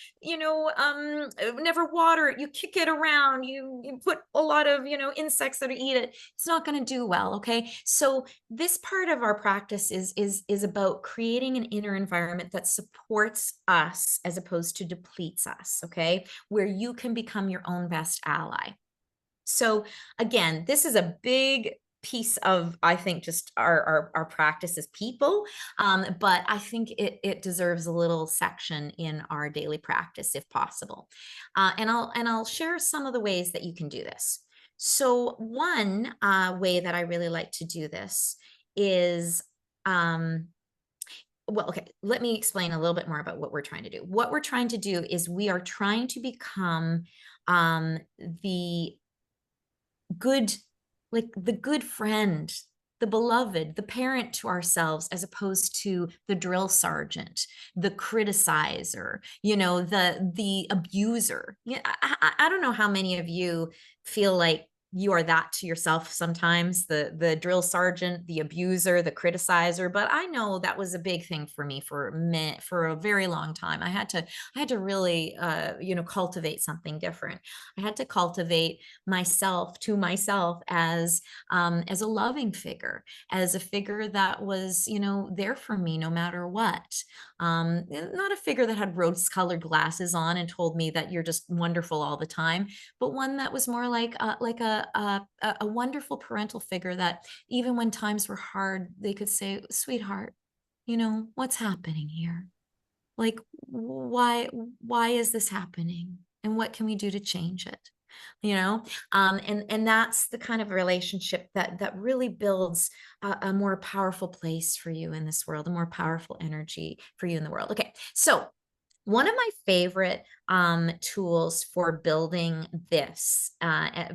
Speaker 1: never water it. You kick it around. You put a lot of, insects that eat it. It's not going to do well. Okay, so this part of our practice is about creating an inner environment that supports us as opposed to depletes us. Okay, where you can become your own best ally. So again, this is a big piece of, I think, just our practice as people, but I think it deserves a little section in our daily practice if possible. And I'll share some of the ways that you can do this. So one way that I really like to do this is well, okay, let me explain a little bit more about what we're trying to do. What we're trying to do is we are trying to become the good, like the good friend, the beloved, the parent to ourselves, as opposed to the drill sergeant, the criticizer, the abuser. Yeah, I don't know how many of you feel like you are that to yourself sometimes, the drill sergeant, the abuser, the criticizer. But I know that was a big thing for me for a very long time. I had to really cultivate something different. I had to cultivate myself to myself as a loving figure, as a figure that was, there for me no matter what. Not a figure that had rose-colored glasses on and told me that you're just wonderful all the time, but one that was more like a wonderful parental figure that even when times were hard, they could say, "Sweetheart, what's happening here? Like, why is this happening? And what can we do to change it?" And that's the kind of relationship that really builds a more powerful place for you in this world, a more powerful energy for you in the world. Okay, so one of my favorite tools for building this,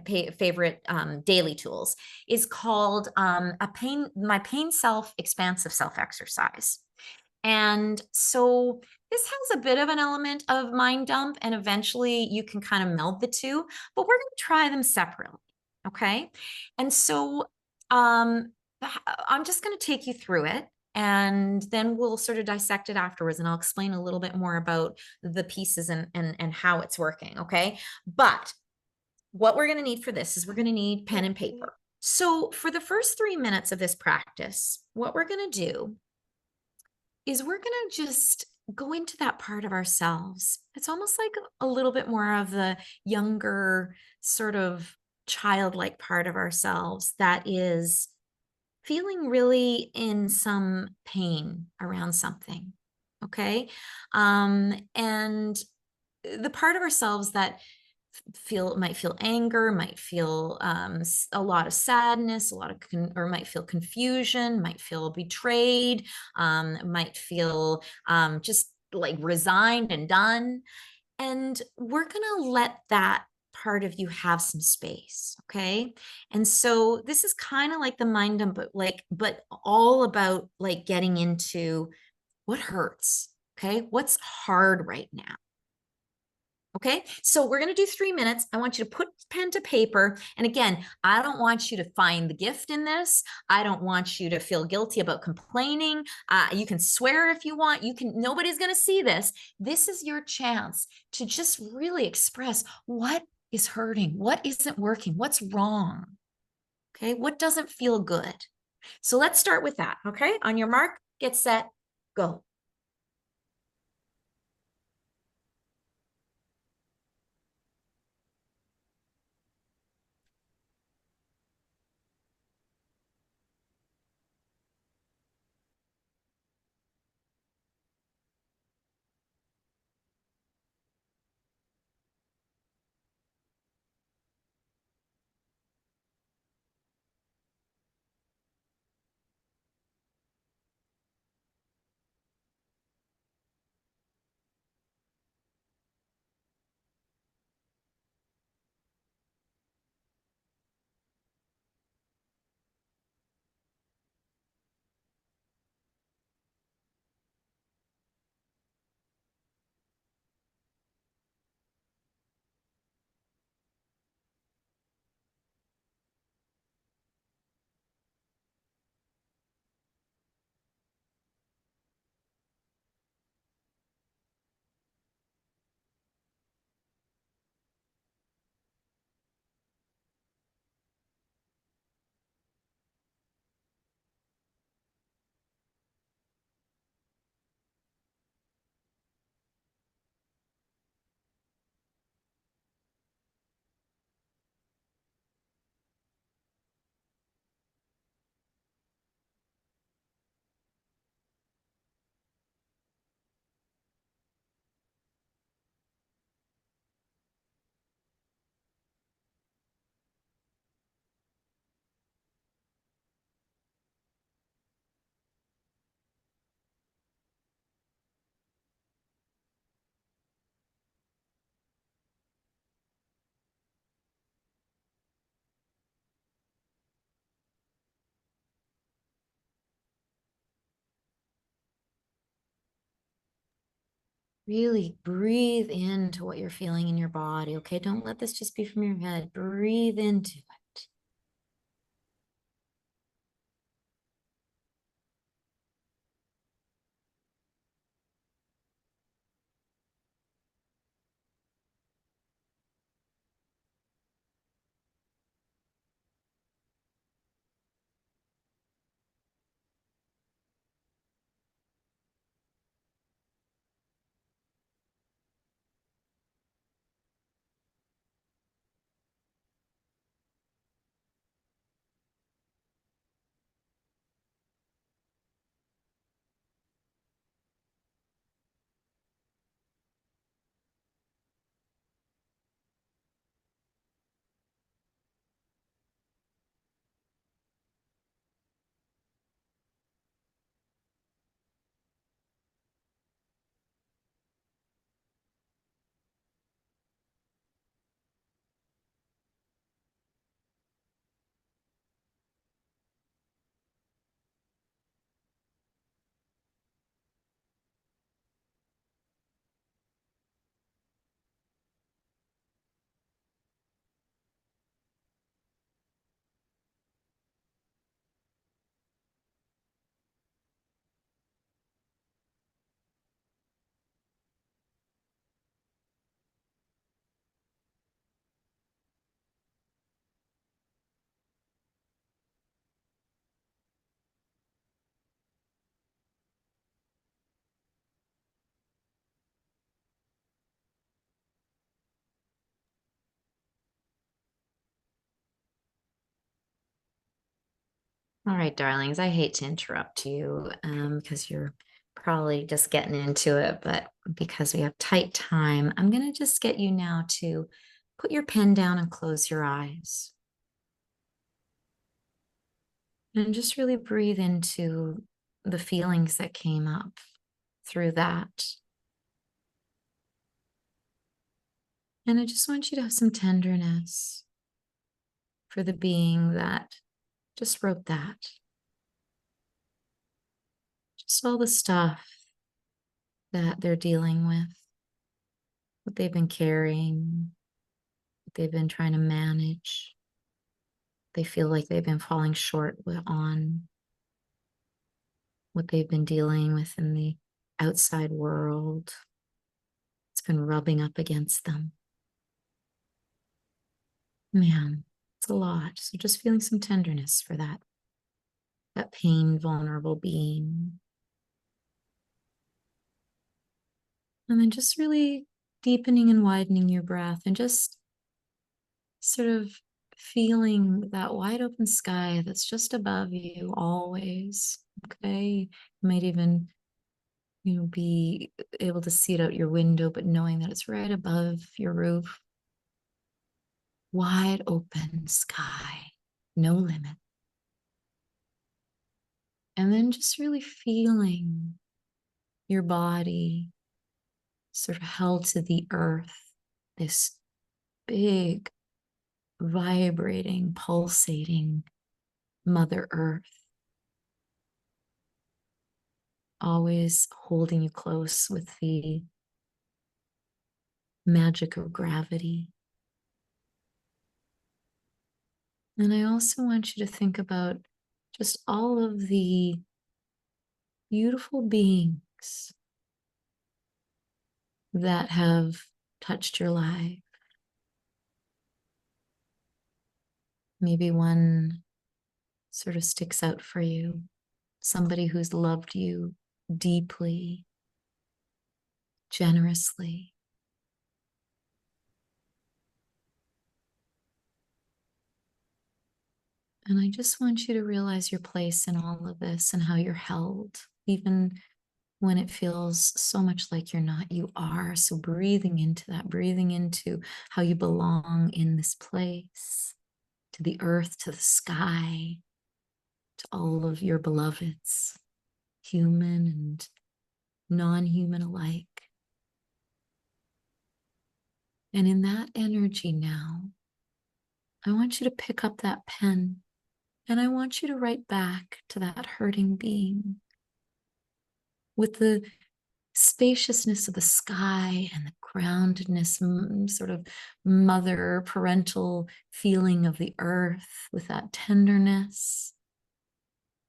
Speaker 1: favorite daily tools, is called my pain self expansive self exercise. And so this has a bit of an element of mind dump, and eventually you can kind of meld the two, but we're going to try them separately. Okay. And so um, I'm just going to take you through it, and then we'll sort of dissect it afterwards, and I'll explain a little bit more about the pieces and how it's working. Okay. But what we're going to need for this is we're going to need pen and paper. So for the first 3 minutes of this practice, what we're going to do is we're going to just go into that part of ourselves. It's almost like a little bit more of the younger, sort of childlike part of ourselves that is feeling really in some pain around something. Okay. And the part of ourselves that might feel anger, might feel a lot of sadness, a lot of or might feel confusion, might feel betrayed, might feel just like resigned and done. And we're gonna let that part of you have some space. Okay. And so this is kind of like the mind dump, but all about like getting into what hurts. Okay, what's hard right now. Okay, so we're going to do 3 minutes. I want you to put pen to paper. And again, I don't want you to find the gift in this. I don't want you to feel guilty about complaining. You can swear if you want. Nobody's going to see this. This is your chance to just really express what is hurting, what isn't working, what's wrong. Okay, what doesn't feel good. So let's start with that. Okay, on your mark, get set, go. Really breathe into what you're feeling in your body, okay? Don't let this just be from your head. Breathe into it. All right, darlings, I hate to interrupt you because you're probably just getting into it, but because we have tight time, I'm going to just get you now to put your pen down and close your eyes. And just really breathe into the feelings that came up through that. And I just want you to have some tenderness for the being that just wrote that. Just all the stuff that they're dealing with, what they've been carrying, what they've been trying to manage. They feel like they've been falling short on what they've been dealing with in the outside world. It's been rubbing up against them. Man, it's a lot. So just feeling some tenderness for that pain, vulnerable being. And then just really deepening and widening your breath and just sort of feeling that wide open sky that's just above you always. Okay. You might even, be able to see it out your window, but knowing that it's right above your roof. Wide open sky, no limit. And then just really feeling your body sort of held to the earth, this big, vibrating, pulsating Mother Earth, always holding you close with the magic of gravity. And I also want you to think about just all of the beautiful beings that have touched your life. Maybe one sort of sticks out for you, somebody who's loved you deeply, generously. And I just want you to realize your place in all of this and how you're held, even when it feels so much like you're not, you are. So breathing into that, breathing into how you belong in this place, to the earth, to the sky, to all of your beloveds, human and non-human alike. And in that energy now, I want you to pick up that pen and I want you to write back to that hurting being with the spaciousness of the sky and the groundedness, sort of mother parental feeling of the earth with that tenderness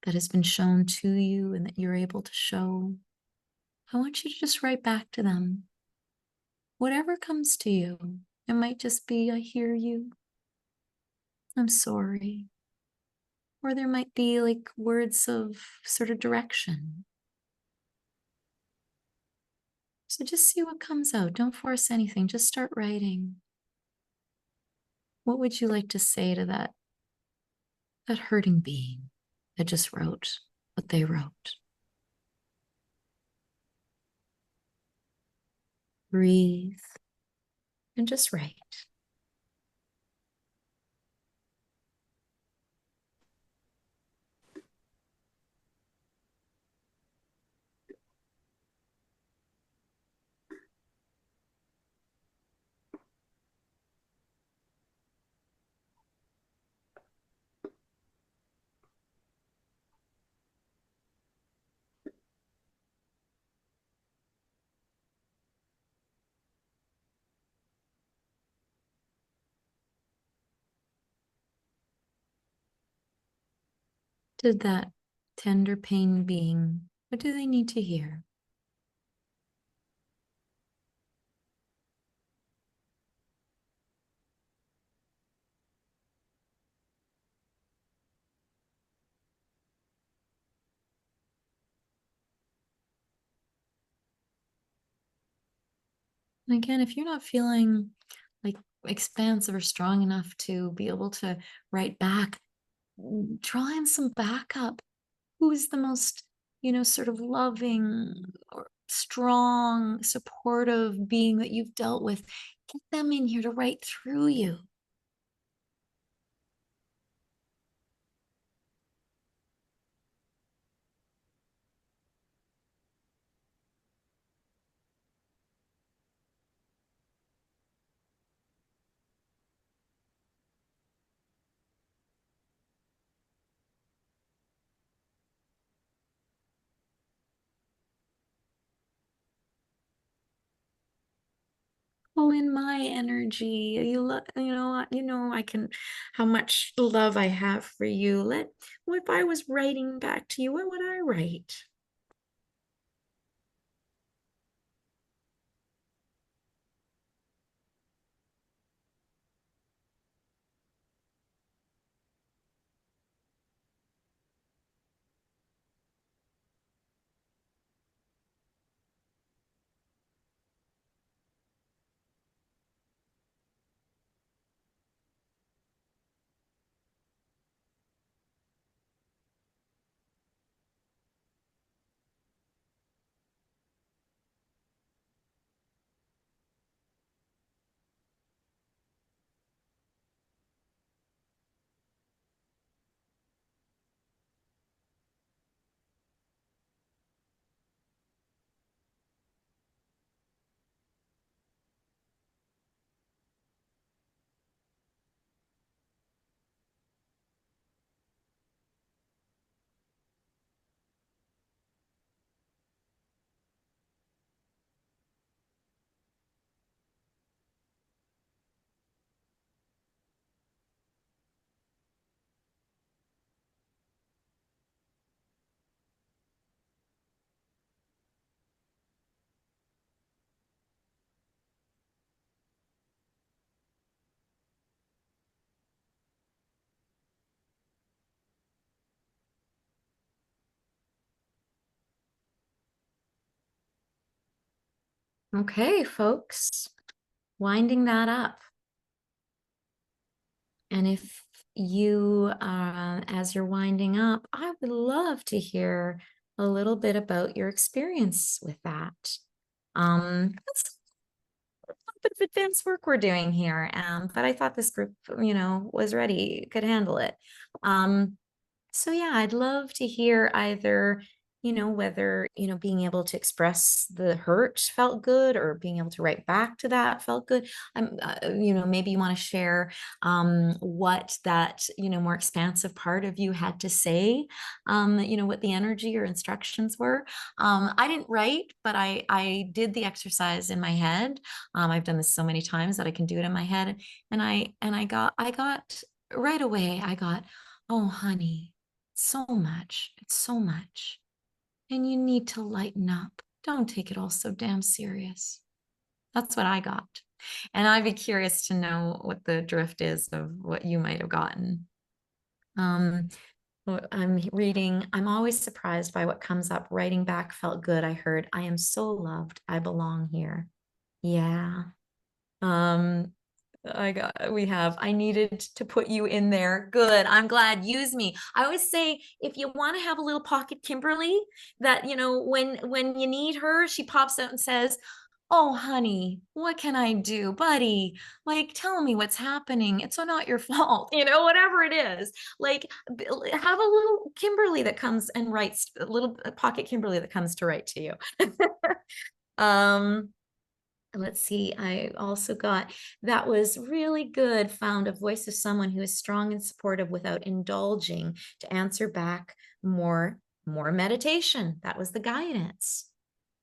Speaker 1: that has been shown to you and that you're able to show. I want you to just write back to them. Whatever comes to you, it might just be, I hear you, I'm sorry. Or there might be like words of sort of direction. So just see what comes out. Don't force anything. Just start writing. What would you like to say to that hurting being that just wrote what they wrote? Breathe and just write. Did that tender pain being, what do they need to hear? And again, if you're not feeling like expansive or strong enough to be able to write back, draw in some backup. Who is the most, sort of loving or strong, supportive being that you've dealt with? Get them in here to write through you. Pull in my energy. I can, how much love I have for you. If I was writing back to you, what would I write? Okay, folks, winding that up. And if you, as you're winding up, I would love to hear a little bit about your experience with that. That's a bit of advanced work we're doing here, but I thought this group, was ready, could handle it. So yeah, I'd love to hear either, whether, being able to express the hurt felt good, or being able to write back to that felt good. Maybe you want to share what that, more expansive part of you had to say, what the energy or instructions were. I didn't write, but I did the exercise in my head. I've done this so many times that I can do it in my head. And I got right away, I got, oh, honey, so much. It's so much. And you need to lighten up. Don't take it all so damn serious. That's what I got. And I'd be curious to know what the drift is of what you might have gotten. I'm reading, I'm always surprised by what comes up. Writing back felt good. I heard, I am so loved. I belong here. Yeah. Um, I needed to put you in there. Good. I'm glad. Use me. I always say, if you want to have a little pocket Kimberly that, when you need her, she pops out and says, oh, honey, what can I do? Buddy, like, tell me what's happening. It's not your fault, whatever it is. Like, have a little Kimberly that comes and writes, a little pocket Kimberly that comes to write to you. um, Let's see. I also got, that was really good. Found a voice of someone who is strong and supportive without indulging. To answer back, more meditation. That was the guidance.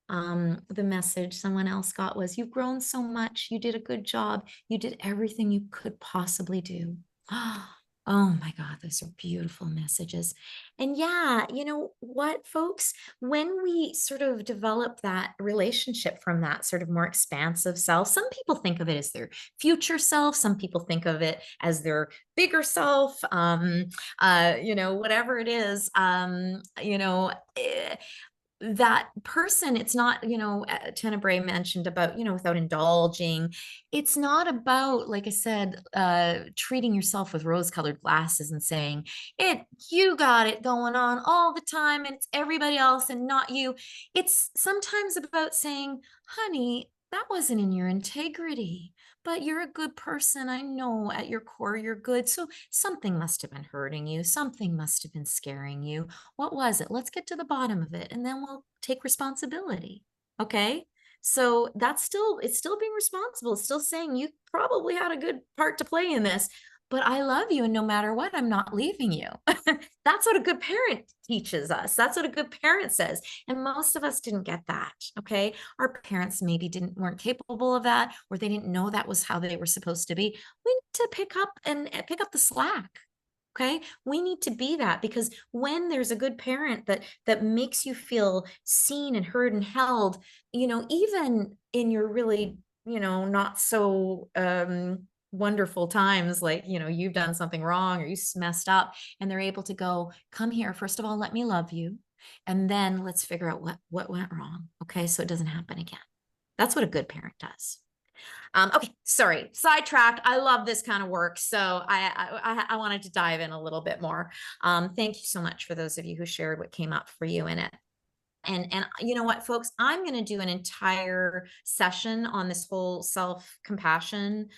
Speaker 1: The message someone else got was, you've grown so much. You did a good job. You did everything you could possibly do. Oh my God, those are beautiful messages. And yeah, you know what, folks, when we sort of develop that relationship from that sort of more expansive self, some people think of it as their future self. Some people think of it as their bigger self, whatever it is, that person, it's not, Tenebrae mentioned about, without indulging. It's not about, like I said, treating yourself with rose-colored glasses and saying, you got it going on all the time and it's everybody else and not you. It's sometimes about saying, honey, that wasn't in your integrity, but you're a good person. I know at your core you're good. So something must have been hurting you. Something must have been scaring you. What was it? Let's get to the bottom of it, and then we'll take responsibility. Okay. So it's still being responsible. It's still saying you probably had a good part to play in this, but I love you. And no matter what, I'm not leaving you. That's what a good parent teaches us. That's what a good parent says. And most of us didn't get that. Okay. Our parents maybe weren't capable of that, or they didn't know that was how they were supposed to be. We need to pick up the slack. Okay. We need to be that, because when there's a good parent that makes you feel seen and heard and held, even in your really, not so wonderful times, like, you've done something wrong or you messed up, and they're able to go, come here. First of all, let me love you. And then let's figure out what went wrong. Okay. So it doesn't happen again. That's what a good parent does. Okay, sorry, sidetracked. I love this kind of work, so I wanted to dive in a little bit more. Thank you so much for those of you who shared what came up for you in it. And you know what, folks, I'm going to do an entire session on this whole self-compassion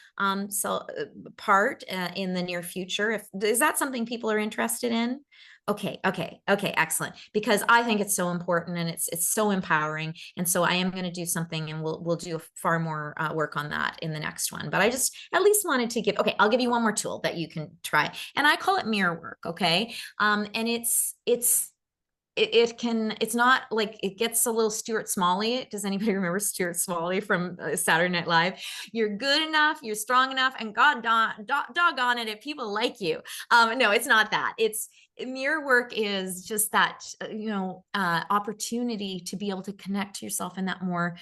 Speaker 1: part in the near future. Is that something people are interested in? Okay, excellent. Because I think it's so important and it's so empowering. And so I am going to do something, and we'll do far more work on that in the next one. But I just at least wanted to give, okay, I'll give you one more tool that you can try. And I call it mirror work. Okay. And it's not like, it gets a little Stuart Smalley. Does anybody remember Stuart Smalley from Saturday Night Live? You're good enough, you're strong enough, and doggone it if people like you. No, it's not that. Mirror work is just that, opportunity to be able to connect to yourself in that more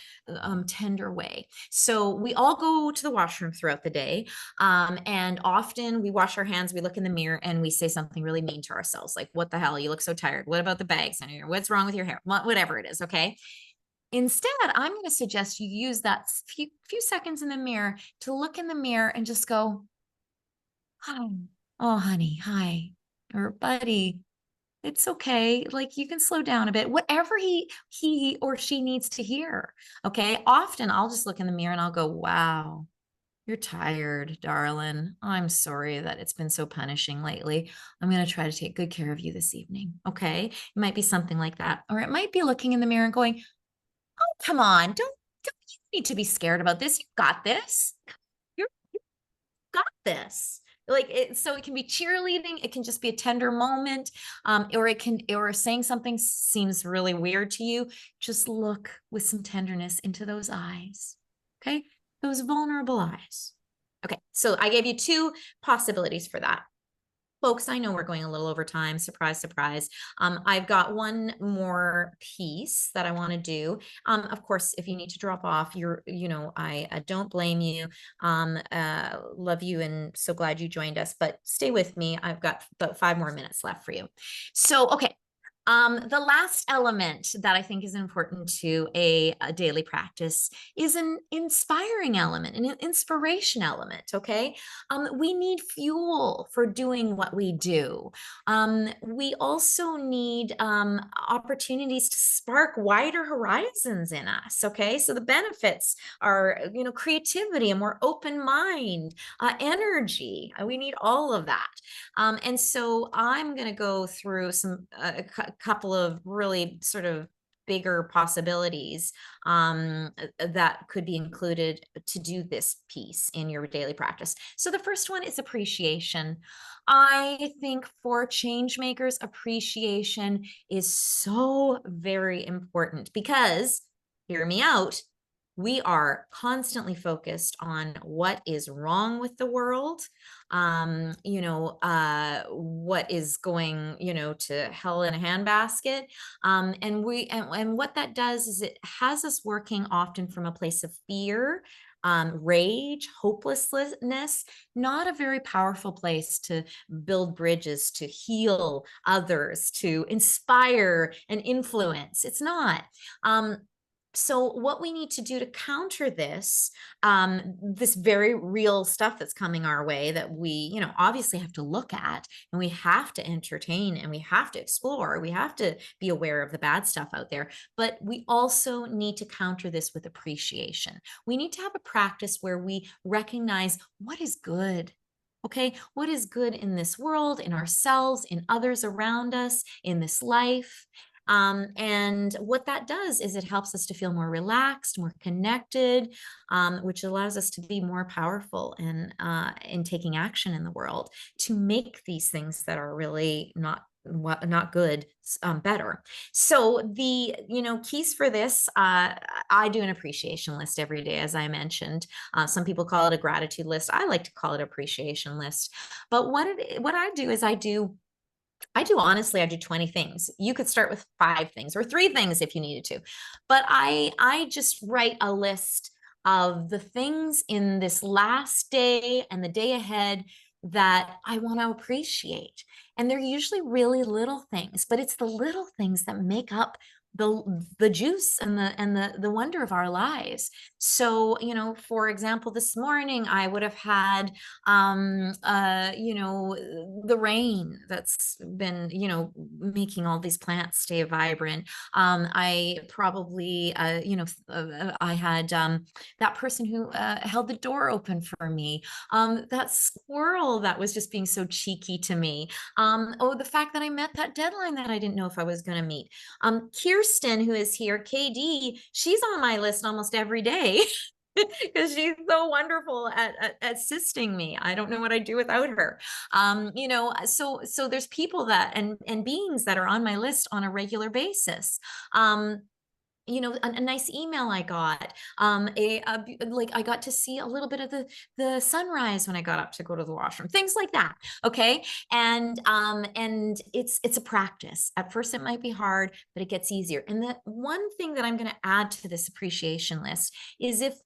Speaker 1: tender way. So we all go to the washroom throughout the day. And often we wash our hands, we look in the mirror, and we say something really mean to ourselves. Like, what the hell? You look so tired. What about the bags? What's wrong with your hair? Whatever it is. Okay. Instead, I'm going to suggest you use that few seconds in the mirror to look in the mirror and just go, hi. Oh, honey. Hi. Or buddy, it's okay. Like, you can slow down a bit, whatever he or she needs to hear. Okay. Often I'll just look in the mirror and I'll go, wow, You're tired, darling. I'm sorry that it's been so punishing lately. I'm going to try to take good care of you this evening. Okay. It might be something like that. Or it might be looking in the mirror and going, oh, come on. Don't you need to be scared about this. You got this. You got this. Like it, so it can be cheerleading. It can just be a tender moment. Or saying something seems really weird to you. Just look with some tenderness into those eyes. Okay. Those vulnerable eyes. Okay. So I gave you two possibilities for that. Folks, I know we're going a little over time. Surprise, surprise. I've got one more piece that I want to do. Of course, if you need to drop off, I don't blame you. Love you and so glad you joined us, but stay with me. I've got about 5 more minutes left for you. So, okay. The last element that I think is important to a daily practice is an inspiring element, an inspiration element. Okay. We need fuel for doing what we do. We also need opportunities to spark wider horizons in us. Okay. So the benefits are, creativity, a more open mind, energy. We need all of that. And so I'm going to go through a couple of really sort of bigger possibilities that could be included to do this piece in your daily practice. So the first one is appreciation. I think for change makers, appreciation is so very important because, hear me out, we are constantly focused on what is wrong with the world, what is going, to hell in a handbasket. And what that does is it has us working often from a place of fear, rage, hopelessness, not a very powerful place to build bridges, to heal others, to inspire and influence. It's not. So what we need to do to counter this, this very real stuff that's coming our way that we, obviously have to look at and we have to entertain and we have to explore, we have to be aware of the bad stuff out there, but we also need to counter this with appreciation. We need to have a practice where we recognize what is good. Okay, what is good in this world, in ourselves, in others around us, in this life. And what that does is it helps us to feel more relaxed, more connected, which allows us to be more powerful in taking action in the world to make these things that are really not good better. So the keys for this, I do an appreciation list every day, as I mentioned. Some people call it a gratitude list. I like to call it appreciation list. But what I do is I do honestly, I do 20 things. You could start with 5 things or 3 things if you needed to. But I just write a list of the things in this last day and the day ahead that I want to appreciate. And they're usually really little things, but it's the little things that make up the juice and the wonder of our lives. So, for example, this morning I would have had the rain that's been, making all these plants stay vibrant. I probably, I had that person who held the door open for me. That squirrel that was just being so cheeky to me. The fact that I met that deadline that I didn't know if I was going to meet. Kirsten, who is here, KD, she's on my list almost every day. Because she's so wonderful at assisting me. I don't know what I'd do without her. So there's people that and beings that are on my list on a regular basis. A nice email I got, like I got to see a little bit of the sunrise when I got up to go to the washroom, things like that. Okay. And it's a practice. At first it might be hard, but it gets easier. And the one thing that I'm going to add to this appreciation list is if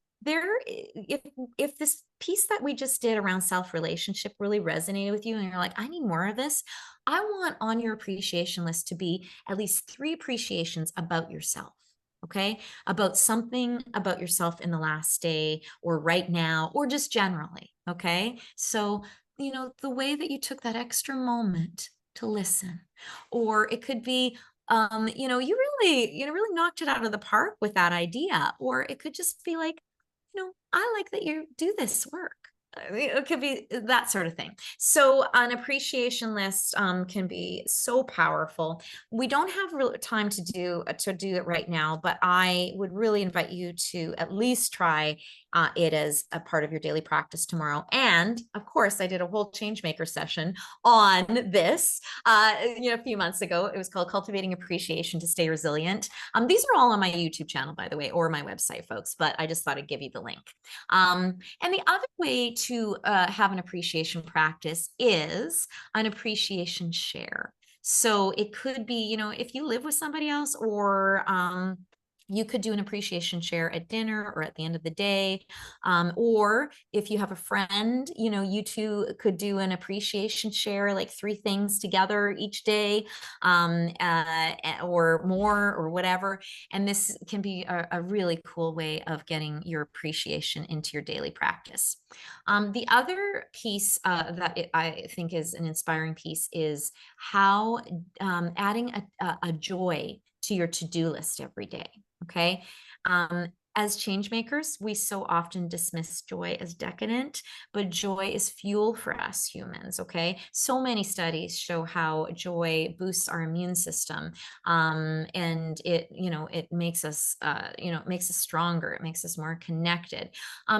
Speaker 1: this piece that we just did around self-relationship really resonated with you and you're like, I need more of this, I want on your appreciation list to be at least 3 appreciations about yourself. Okay, about something about yourself in the last day or right now or just generally. Okay, so the way that you took that extra moment to listen, or it could be you really knocked it out of the park with that idea, or it could just be like, I like that you do this work. It could be that sort of thing. So an appreciation list can be so powerful. We don't have real time to do it right now, but I would really invite you to at least try it as a part of your daily practice tomorrow. And of course, I did a whole Changemaker session on this a few months ago. It was called Cultivating Appreciation to Stay Resilient. These are all on my YouTube channel, by the way, or my website, folks, but I just thought I'd give you the link. And the other way to have an appreciation practice is an appreciation share. So it could be, if you live with somebody else, or you could do an appreciation share at dinner or at the end of the day. Or if you have a friend, you two could do an appreciation share, like 3 things together each day, or more, or whatever. And this can be a really cool way of getting your appreciation into your daily practice. The other piece that I think is an inspiring piece is how adding a joy to your to-do list every day. Okay. As change makers, we so often dismiss joy as decadent, but joy is fuel for us humans. Okay. So many studies show how joy boosts our immune system. And it makes us, it makes us stronger. It makes us more connected.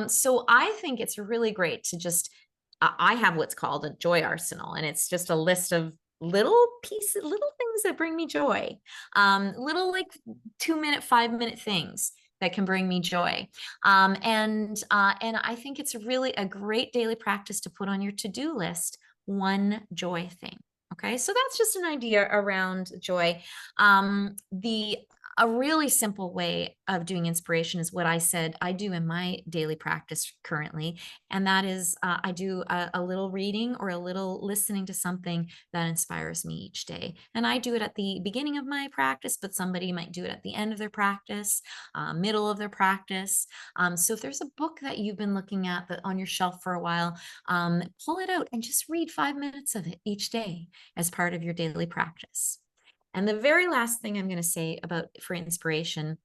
Speaker 1: So I think it's really great to just, I have what's called a joy arsenal, and it's just a list of little pieces, little things that bring me joy, little like 2-minute, 5-minute things that can bring me joy. And I think it's really a great daily practice to put on your to-do list, one joy thing. Okay, so that's just an idea around joy. A really simple way of doing inspiration is what I said I do in my daily practice currently, and that is I do a little reading or a little listening to something that inspires me each day. And I do it at the beginning of my practice, but somebody might do it at the end of their practice, middle of their practice. So if there's a book that you've been looking at that on your shelf for a while, pull it out and just read 5 minutes of it each day as part of your daily practice. And the very last thing I'm going to say about for inspiration,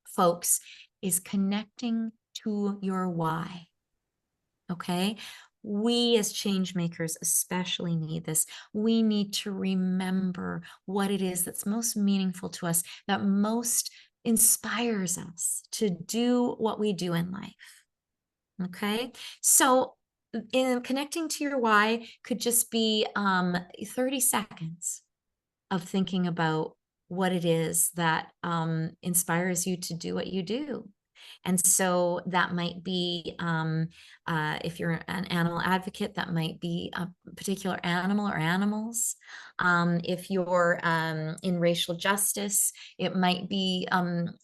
Speaker 1: folks, is connecting to your why. Okay. We as change makers especially need this. We need to remember what it is that's most meaningful to us, that most inspires us to do what we do in life. Okay. So in connecting to your why could just be 30 seconds of thinking about what it is that inspires you to do what you do. And so that might be, if you're an animal advocate, that might be a particular animal or animals. If you're in racial justice, it might be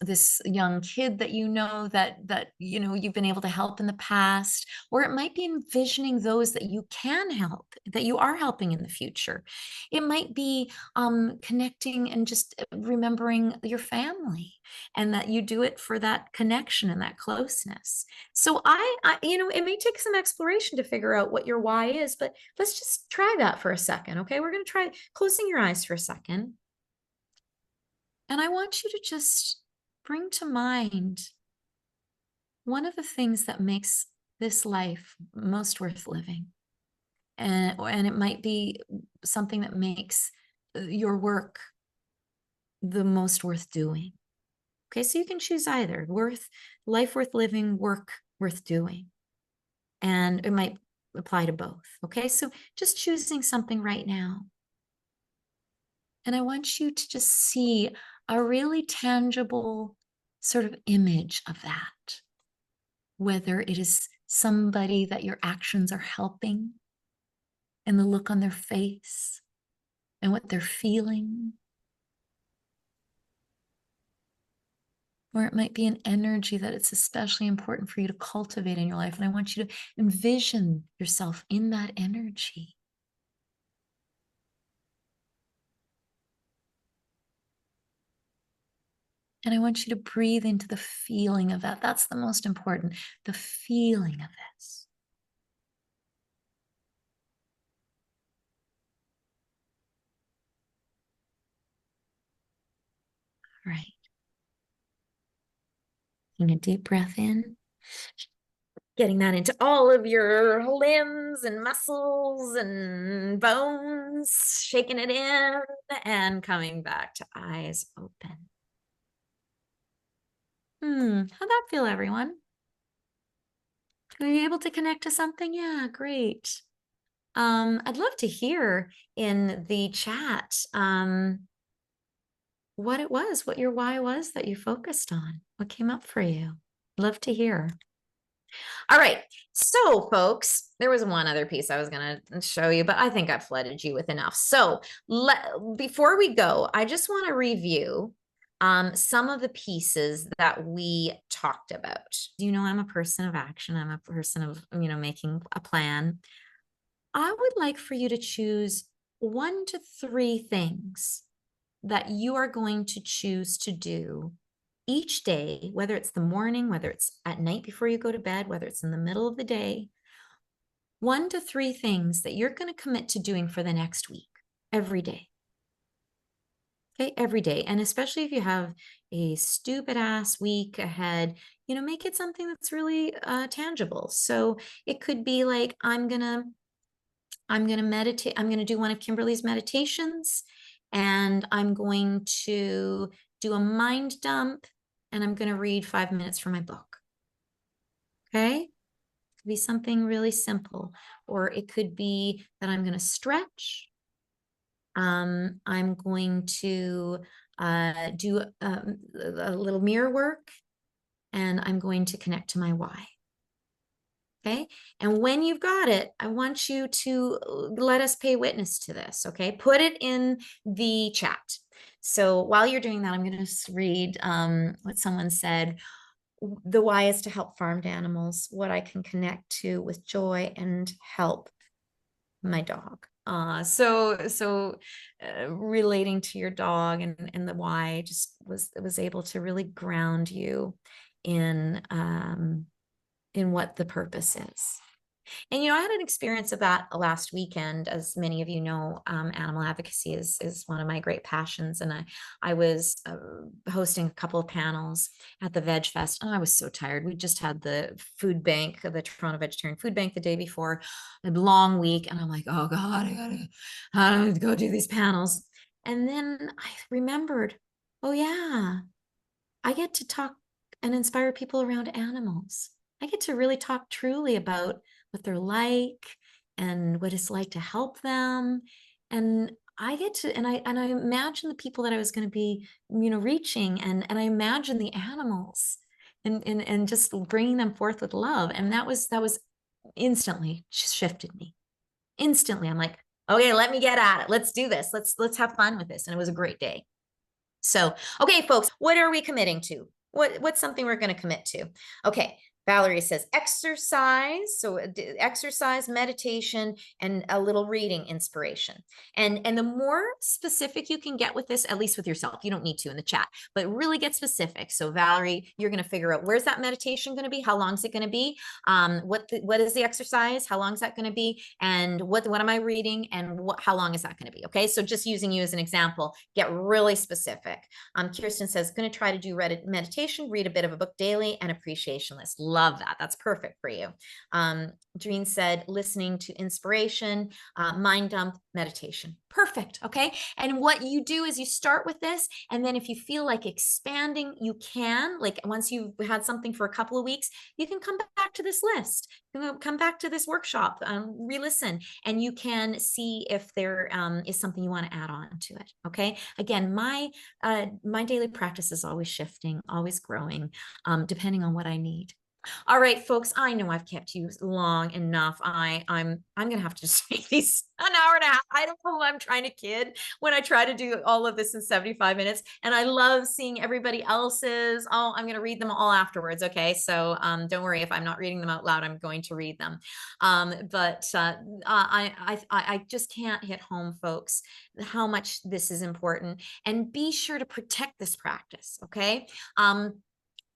Speaker 1: this young kid that you've been able to help in the past, or it might be envisioning those that you can help, that you are helping in the future. It might be connecting and just remembering your family, and that you do it for that connection and that closeness. So it may take some exploration to figure out what your why is, but let's just try that for a second. Okay. We're going to try closing your eyes for a second. And I want you to just bring to mind one of the things that makes this life most worth living. And it might be something that makes your work the most worth doing. Okay, so you can choose either life worth living, work worth doing. And it might apply to both. Okay, so just choosing something right now. And I want you to just see a really tangible sort of image of that, whether it is somebody that your actions are helping and the look on their face and what they're feeling. Or it might be an energy that it's especially important for you to cultivate in your life. And I want you to envision yourself in that energy. And I want you to breathe into the feeling of that. That's the most important, the feeling of this. All right. Taking a deep breath in Getting that into all of your limbs and muscles and bones, shaking it in and coming back to eyes open. How'd that feel, everyone? Were you able to connect to something? Yeah, great. I'd love to hear in the chat what it was, what your why was that you focused on, what came up for you. Love to hear. All right, so folks, there was one other piece I was going to show you, but I think I've flooded you with enough. So before we go, I just want to review some of the pieces that we talked about. You know, I'm a person of action. I'm a person of, making a plan. I would like for you to choose 1 to 3 things that you are going to choose to do each day, whether it's the morning, whether it's at night before you go to bed, whether it's in the middle of the day. 1 to 3 things that you're going to commit to doing for the next week, every day. Okay, every day. And especially if you have a stupid ass week ahead, make it something that's really tangible. So it could be like, I'm gonna meditate. I'm gonna do one of Kimberly's meditations, and I'm going to do a mind dump, and I'm gonna read 5 minutes from my book. Okay? It could be something really simple, or it could be that I'm gonna stretch. I'm going to do a little mirror work, and I'm going to connect to my why. Okay. And when you've got it, I want you to let us pay witness to this. Okay. Put it in the chat. So while you're doing that, I'm going to read what someone said. The why is to help farmed animals, what I can connect to with joy and help my dog. Relating to your dog and the why just was able to really ground you in what the purpose is. And, I had an experience of that last weekend. As many of you know, animal advocacy is one of my great passions. And I was hosting a couple of panels at the Veg Fest. And I was so tired. We just had the food bank, the Toronto Vegetarian Food Bank the day before, a long week. And I'm like, oh God, I gotta go do these panels. And then I remembered, oh yeah, I get to talk and inspire people around animals. I get to really talk truly about what they're like and what it's like to help them. And I get to, and I imagine the people that I was going to be, reaching, and I imagine the animals and just bringing them forth with love. And that was instantly shifted me. Instantly. I'm like, okay, let me get at it. Let's do this. Let's have fun with this. And it was a great day. So, okay, folks, what are we committing to? What's something we're going to commit to? Okay. Valerie says exercise. So exercise, meditation, and a little reading inspiration. And the more specific you can get with this, at least with yourself, you don't need to in the chat, but really get specific. So Valerie, you're going to figure out, where's that meditation going to be? How long is it going to be? What is the exercise? How long is that going to be? And what am I reading? And how long is that going to be? Okay. So just using you as an example, get really specific. Kirsten says, going to try to do meditation, read a bit of a book daily, and appreciation list. Love that. That's perfect for you. Dreen said, listening to inspiration, mind dump, meditation. Perfect. Okay. And what you do is you start with this. And then if you feel like expanding, you can, like once you've had something for a couple of weeks, you can come back to this list. You can come back to this workshop, re-listen, and you can see if there is something you want to add on to it. Okay. Again, my daily practice is always shifting, always growing, depending on what I need. All right, folks, I know I've kept you long enough. I'm gonna have to just make these an hour and a half. I don't know who I'm trying to kid when I try to do all of this in 75 minutes. And I love seeing everybody else's. Oh, I'm gonna read them all afterwards. Okay. So don't worry, if I'm not reading them out loud, I'm going to read them. I just can't hit home, folks, how much this is important. And be sure to protect this practice. Okay.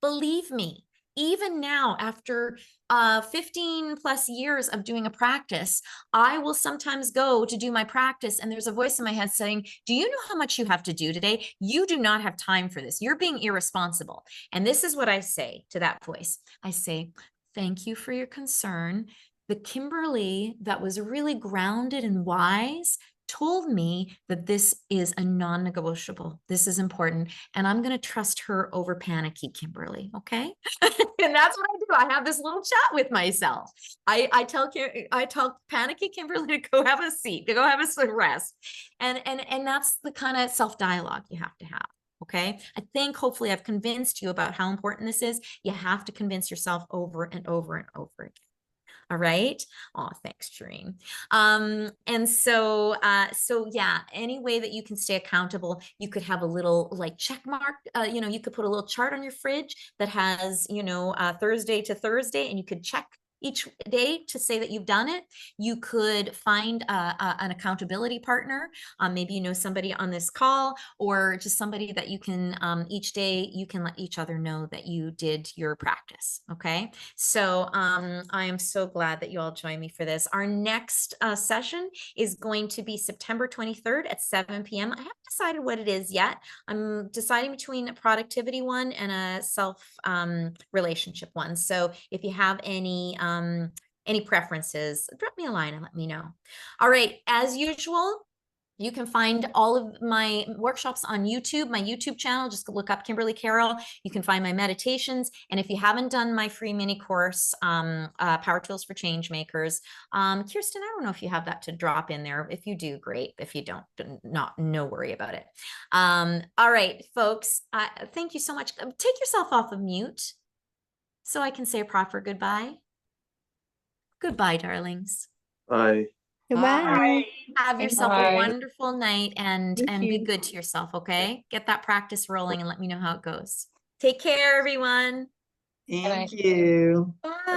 Speaker 1: Believe me, even now, after 15 plus years of doing a practice, I will sometimes go to do my practice and there's a voice in my head saying, do you know how much you have to do today? You do not have time for this. You're being irresponsible. And this is what I say to that voice. I say, Thank you for your concern. The Kimberly that was really grounded and wise told me that this is a non-negotiable. This is important. And I'm going to trust her over panicky Kimberly. Okay. And that's what I do. I have this little chat with myself. I tell panicky Kimberly to go have a seat, to go have a rest. And that's the kind of self-dialogue you have to have. Okay. I think hopefully I've convinced you about how important this is. You have to convince yourself over and over and over again. All right. Oh, thanks, Shereen. So yeah, any way that you can stay accountable, you could have a little like check mark. You could put a little chart on your fridge that has, Thursday to Thursday, and you could check each day to say that you've done it. You could find an accountability partner. Maybe you know somebody on this call, or just somebody that you can each day you can let each other know that you did your practice. Okay. So I am so glad that you all joined me for this. Our next session is going to be September 23rd at 7 p.m. I haven't decided what it is yet. I'm deciding between a productivity one and a self relationship one. So if you have any preferences, drop me a line and let me know. All right, as usual, you can find all of my workshops on YouTube, my YouTube channel. Just look up Kimberly Carroll. You can find my meditations. And if you haven't done my free mini course, Power Tools for Changemakers, Kirsten, I don't know if you have that to drop in there. If you do, great. If you don't, no worry about it. All right, folks, thank you so much. Take yourself off of mute so I can say a proper goodbye. Goodbye, darlings.
Speaker 2: Bye.
Speaker 3: Goodbye.
Speaker 1: Have yourself
Speaker 3: Bye.
Speaker 1: a wonderful night and
Speaker 3: Thank
Speaker 1: be
Speaker 3: you.
Speaker 1: good to yourself, okay? Get that practice rolling and let me know how it goes. Take care, everyone.
Speaker 4: Thank you.
Speaker 1: Bye.